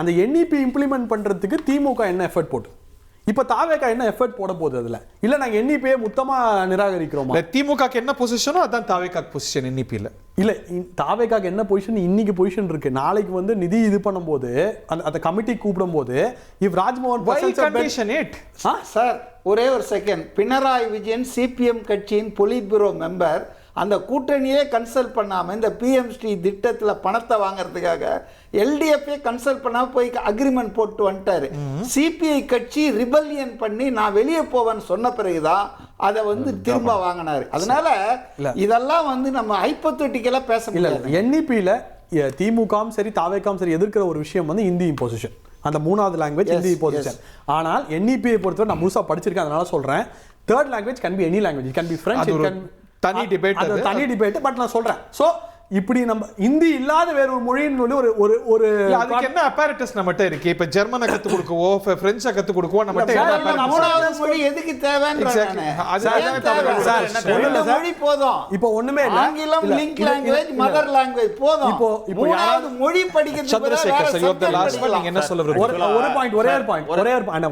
அந்த NEP இம்ப்ளிமெண்ட் பண்றதுக்கு திமுக என்ன எஃபர்ட் போட்டு, இப்ப தாவேகா என்ன எஃபர்ட் போட போகுது? அதுல இல்ல நாங்க NEP மொத்தமா நிராகரிக்கிறோம். திமுக என்ன பொசிஷனோ அதான் தாவேகா பொசிஷன். NEP இல்ல தாவேகா என்ன பொசிஷன், இன்னைக்கு பொசிஷன் இருக்கு. நாளைக்கு வந்து நிதி இது பண்ணும்போது அந்த கமிட்டி கூப்பிடும் போது இவ் ராஜ்மோகன் சார் ஒரே ஒரு செகண்ட், பினராயி விஜயன் CPM கட்சியின் பொலிட் பியூரோ மெம்பர் அந்த கூட்டணியே கன்சல்ட் பண்ணாம இந்த PMST திட்டத்துல பணத்தை வாங்கறதுக்காக LDF கன்சல்ட் பண்ணாம போய் அக்ரிமெண்ட் போட்டு வந்துட்டாரு. CPI கட்சி ரிபல்லியன் பண்ணி நான் வெளியே போவேன்னு சொன்ன பிறகுதான் அதை வந்து திரும்ப வாங்கினாரு. அதனால இதெல்லாம் வந்து நம்ம ஹைப்போதெட்டிக்கலா பேச முடியாது. NEP-ல திமுகவும் சரி தாவேகாவும் சரி எதிர்க்கிற ஒரு விஷயம் வந்து இந்தி இம்போசிஷன், அந்த 3வது லாங்குவேஜ் ஹிந்தி இம்போசிஷன். ஆனால் NEP-ஐ பொறுத்தவரை நான் முழுசா படிச்சிருக்கேன், அதனால சொல்றேன். 3rd language can be any language. It can be French, it can தனி டிபேட். பட் நான் சொல்றேன், சோ இப்படி நம்ம இந்தி இல்லாத வேற ஒரு மொழின்னு சொல்லி ஒரு அதுக்கு என்ன அப்பாரட்டஸ் நம்மகிட்ட இருக்கு? இப்ப ஜெர்மனை கத்து கொடுக்கவோ பிரெஞ்சை கத்து கொடுக்கவோ நம்மகிட்ட மொழி எதுக்கு தேவைன்றானே? மொழி போதும். இப்போ ஒண்ணுமே இல்ல, ஆங்கிலம் லிங்க் லாங்குவேஜ் மூதர் லாங்குவேஜ் போதும். இப்போ யாராவது மொழி படிக்கிறது நீங்க என்ன சொல்ல விரும்புறீங்க?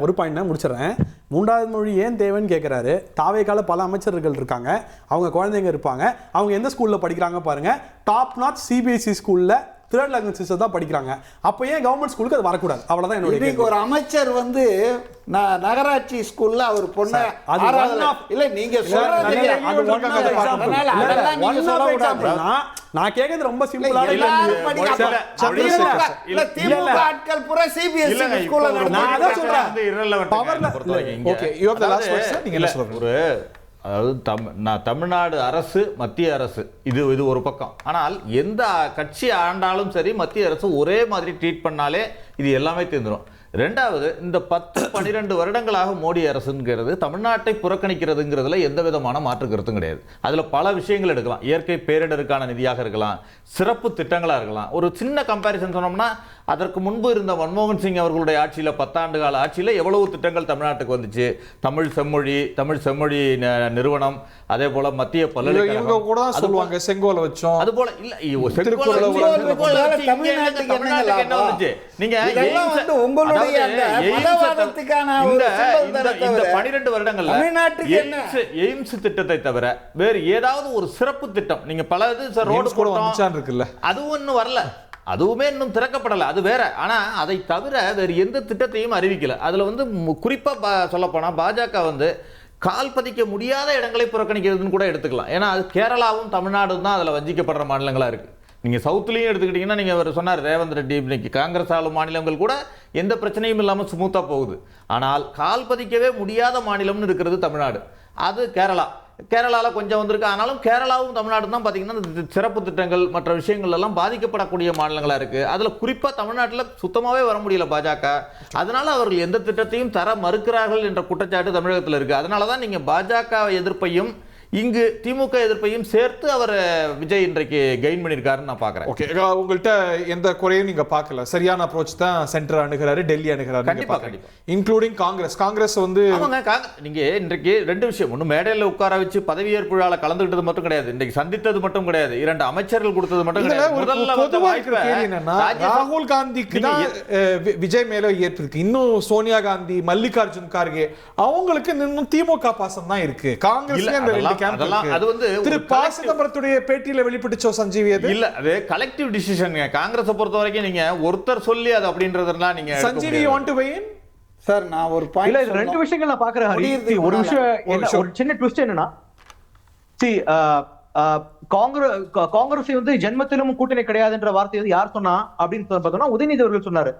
ஒரு பாயிண்ட் நான் முடிச்சிடுறேன். மூன்றாவது மொழி ஏன் தேவைன்னு கேட்குறாரு. தாவேக்கால பல அமைச்சர்கள் இருக்காங்க, அவங்க குழந்தைங்க இருப்பாங்க, அவங்க எந்த ஸ்கூலில் படிக்கிறாங்க பாருங்க, டாப் நாட் சிபிஎஸ்இ ஸ்கூலில் தேர்ட் லாங்குவேஜ் தான் படிக்கிறாங்க. அப்போ ஏன் கவர்மெண்ட் ஸ்கூலுக்கு அது வரக்கூடாது? அவ்வளோதான் என்னோட. இன்னைக்கு ஒரு அமைச்சர் வந்து நகராட்சி ஸ்கூல்ல அவர் பொண்ணு இல்ல நீங்க நான் கேக்குறது ரொம்ப சிம்பிளா திமுக ஆட்கள் பூரா சிபிஎஸ்இ ஸ்கூல்ல நான் அதான் சொல்றேன். Okay, you have the last words. நீங்க என்ன சொல்றீங்க? அதாவது தமிழ்நாடு அரசு, மத்திய அரசு இது ஒரு பக்கம். ஆனால் எந்த கட்சி ஆண்டாலும் சரி மத்திய அரசு ஒரே மாதிரி ட்ரீட் பண்ணாலே இது எல்லாமே தீர்ந்துடும். ரெண்டாவது, இந்த 10-12 வருடங்களாக மோடி அரசுங்கிறது தமிழ்நாட்டை புறக்கணிக்கிறதுங்கிறதுல எந்த விதமான மாற்று கருத்தும் கிடையாது. அதில் பல விஷயங்கள் எடுக்கலாம். இயற்கை பேரிடருக்கான நிதியாக இருக்கலாம், சிறப்பு திட்டங்களாக இருக்கலாம். ஒரு சின்ன கம்பேரிசன் சொன்னோம்னா, அதற்கு முன்பு இருந்த மன்மோகன் சிங் அவர்களுடைய ஆட்சியில் 10 ஆண்டு கால ஆட்சியில் எவ்வளவு திட்டங்கள் தமிழ்நாட்டுக்கு வந்துச்சு. தமிழ் செம்மொழி நிறுவனம், அதே போல மத்திய பல்கலைக்கழகம் சொல்லுவாங்க, செங்கோலை வச்சோம். அது போல இல்ல, நீங்க 12 வருடங்கள்ல எய்ம்ஸ் திட்டத்தை தவிர வேறு ஏதாவது ஒரு சிறப்பு திட்டம் நீங்க பல ரோடு இருக்குல்ல, அது ஒன்னும் வரல, அதுவுமே இன்னும் திறக்கப்படலை, அது வேற. ஆனா அதை தவிர வேறு எந்த திட்டத்தையும் அறிவிக்கல. அதுல வந்து குறிப்பா சொல்ல போனா பாஜக வந்து கால் பதிக்க முடியாத இடங்களை புறக்கணிக்கிறதுன்னு கூட எடுத்துக்கலாம். ஏன்னா அது கேரளாவும் தமிழ்நாடும் தான் அதுல வஞ்சிக்கப்படுற மாநிலங்களா இருக்கு. நீங்க சவுத்துலயும் எடுத்துக்கிட்டீங்கன்னா, நீங்க அவர் சொன்னார் ரேவந்த் ரெட்டி, இன்னைக்கு காங்கிரஸ் ஆளும் மாநிலங்கள் கூட எந்த பிரச்சனையும் இல்லாமல் ஸ்மூத்தா போகுது. ஆனால் கால் பதிக்கவே முடியாத மாநிலம்னு இருக்கிறது தமிழ்நாடு, அது கேரளாவில் கொஞ்சம் வந்திருக்கு. ஆனாலும் கேரளாவும் தமிழ்நாடு தான் பார்த்தீங்கன்னா சிறப்பு திட்டங்கள் மற்ற விஷயங்கள் எல்லாம் பாதிக்கப்படக்கூடிய மாநிலங்களாக இருக்குது. அதில் குறிப்பாக தமிழ்நாட்டில் சுத்தமாகவே வர முடியல பாஜக. அதனால அவர்கள் எந்த திட்டத்தையும் தர மறுக்கிறார்கள் என்ற குற்றச்சாட்டு தமிழகத்தில் இருக்குது. அதனால தான் நீங்கள் பாஜக எதிர்ப்பையும் இங்கு திமுக எதிர்ப்பையும் சேர்த்து அவர் விஜய் இன்றைக்கு கெயின் பண்ணியிருக்காருன்னு நான் பார்க்குறேன். ஓகே, உங்கள்கிட்ட எந்த குறையும் நீங்க பார்க்கல, சரியான அப்ரோச் தான் சென்டர் அணுகிறாரு, டெல்லி அணுகிறாரு. கண்டிப்பா இன்க்ளூடிங் காங்கிரஸ் வந்து நீங்க இன்றைக்கு 2 விஷயம். ஒன்று, மேடையில் உட்கார வச்சு பதவியேற்பு விழாவில் கலந்துக்கிட்டது மட்டும் கிடையாது, இன்றைக்கு சந்தித்தது மட்டும் கிடையாது, 2 அமைச்சர்கள் கொடுத்தது மட்டும் கிடையாது. முதல்ல ராகுல் காந்திக்கு தான் விஜய் மேல ஏற்பு இருக்கு. இன்னும் சோனியா காந்தி, மல்லிகார்ஜுன் கார்கே அவங்களுக்கு இன்னும் திமுக பாசம் தான் இருக்கு. காங்கிரஸ் அது வந்து திரு ப. சிதம்பரத்துடைய பேட்டியில வெளிப்பட்டுச்சோ சஞ்சீவி, அது இல்ல, அது கலெக்டிவ் டிசிஷன். காங்கிரஸை பொறுத்த வரைக்கும் நீங்க ஒருத்தர் சொல்லி அது அப்படின்றதெல்லாம் நீங்க Sanjeevi want to vain. Sir நான் ஒரு பாயிண்ட் இல்ல, 2 விஷயங்கள் நான் பாக்குறேன். ஒரு விஷயம், ஒரு சின்ன ட்விஸ்ட் என்னன்னா, காங்கிரஸ் வந்து ஜென்மத்திலும் கூட்டணி கிடையாதுன்ற வார்த்தை யார் சொன்னா அப்படின்னு பார்த்தோம்னா உதயநிதி அவர்கள் சொன்னாரு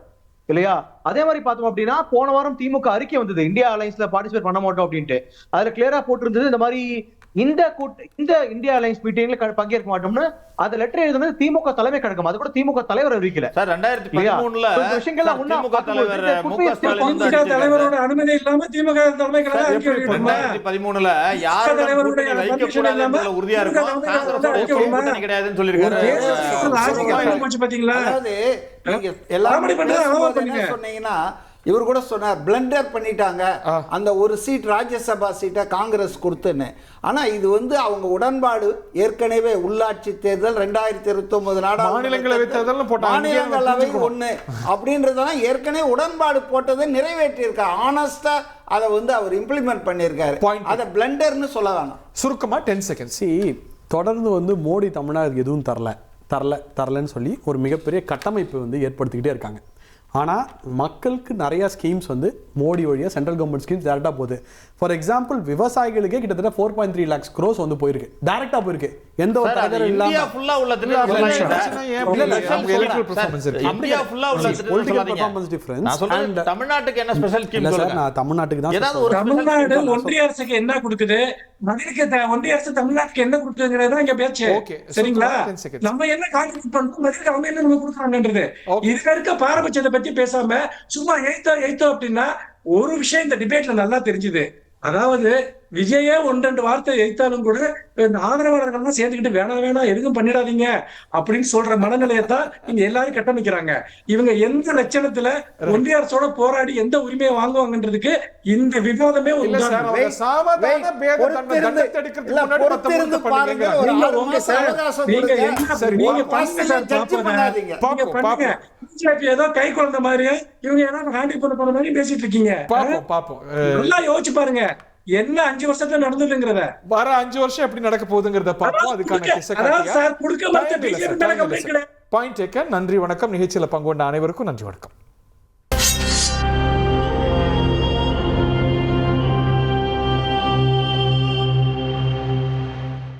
இல்லையா? அதே மாதிரி பார்த்தோம் அப்படின்னா, போன வாரம் திமுக அறிக்கை வந்தது, இந்தியா அலைன்ஸ்ல பார்ட்டிசிபேட் பண்ண மாட்டோம் அப்படின்ட்டு. அதுல கிளியரா போட்டிருந்தது இந்த மாதிரி இந்த இந்தியா அலைன்ஸ் மீட்டிங்ல பங்கேற்க மாட்டோம்னு. அந்த லெட்டர் எழுதுனது திமுக தலைமை கழகம், அது கூட திமுக தலைவர் அறிவிக்கல. சார் 2013ல திமுக தலைவரோட அனுமதி இல்லாம திமுக தலைமை கழகம் 2013ல யாரோட கூட்டணி வைக்க கூடாதுன்றதுல உறுதியா இருக்கும், காங்கிரஸ் கூட்டணி கிடையாதுன்னு சொல்லிருக்காரு. பாத்தீங்களா? அதாவது நீங்க எல்லாரும் சொன்னீங்கன்னா, இவர் கூட சொன்னார் பிளண்டர் பண்ணிட்டாங்க அந்த ஒரு சீட் ராஜ்யசபா சீட்டை காங்கிரஸ் கொடுத்துன்னு. ஆனா இது வந்து அவங்க உடன்பாடு ஏற்கனவே உள்ளாட்சி தேர்தல் 2029 மாநிலங்களவை தேர்தல் மாநிலங்களவை 1 அப்படின்றதெல்லாம் ஏற்கனவே உடன்பாடு போட்டதை நிறைவேற்றியிருக்காரு. ஆனஸ்டா அதை வந்து அவர் இம்ப்ளிமெண்ட் பண்ணியிருக்காரு. அதை பிளண்டர்னு சொல்ல வேணாம். சுருக்கமா 10 செகண்ட்ஸ். தொடர்ந்து வந்து மோடி தமிழ்நாடு எதுவும் தரலன்னு சொல்லி ஒரு மிகப்பெரிய கட்டமைப்பு வந்து ஏற்படுத்திக்கிட்டே இருக்காங்க. ஆனால் மக்களுக்கு நிறையா ஸ்கீம்ஸ் வந்து மோடி வழியாக சென்ட்ரல் கவர்மெண்ட் ஸ்கீம்ஸ் டேரெக்டாக போகுது. ஃபார் எக்ஸாம்பிள், விவசாயிகளுக்கே கிட்டத்தட்ட 4.3 lakhs crores வந்து போயிருக்கு, டேரெக்டாக போயிருக்கு. எந்த ஒரு தகவலும் இல்லாம தமிழ்நாட்டுக்கு என்ன ஸ்பெஷல் ஸ்கீம்? நான் தமிழ்நாட்டுக்கு தான். தமிழ்நாடு ஒன்றிய அரசுக்கு என்ன கொடுக்குது, ஒன்றிய அரசு தமிழ்நாட்டுக்கு என்ன கொடுக்குதுங்கிறதா இங்க பேச்சு. சரிங்களா? நம்ம என்ன கான்ட்ரிபியூட் பண்றோம், அவங்க என்ன நம்ம கொடுக்குறாங்கன்றது. இதுல இருக்க பாரபட்சத்தை பத்தி பேசாம சும்மா எய்த்தோ அப்படின்னா ஒரு விஷயம் இந்த டிபேட்ல நல்லா தெரிஞ்சுது. அதாவது விஜயே 1-2 வார்த்தை எய்த்தாலும் கூட இந்த ஆதரவாளர்கள்லாம் சேர்ந்துக்கிட்டு வேணாம் எதுவும் பண்ணிடாதீங்க அப்படின்னு சொல்ற மனநிலையத்தான் இங்க எல்லாரும் கட்டமைக்கிறாங்க. இவங்க எந்த லட்சணத்துல ஒன்றிய அரசோட போராடி எந்த உரிமையை வாங்குவாங்கன்றதுக்கு இந்த விவாதமே ஏதோ கை குழந்தை மாதிரி இவங்க ஏதாவது ஹேண்டில் பண்ண போற மாதிரி பேசிட்டு இருக்கீங்க. நல்லா யோசிச்சு பாருங்க என்ன 5 வருஷத்துல நடந்ததுங்கிறத, வர 5 வருஷம் எப்படி நடக்க போகுதுங்கிறத பார்ப்போம். அதுக்கான பாயிண்ட் டேக்கன். நன்றி, வணக்கம். நிகழ்ச்சியில பங்கு கொண்ட அனைவருக்கும் நன்றி, வணக்கம்.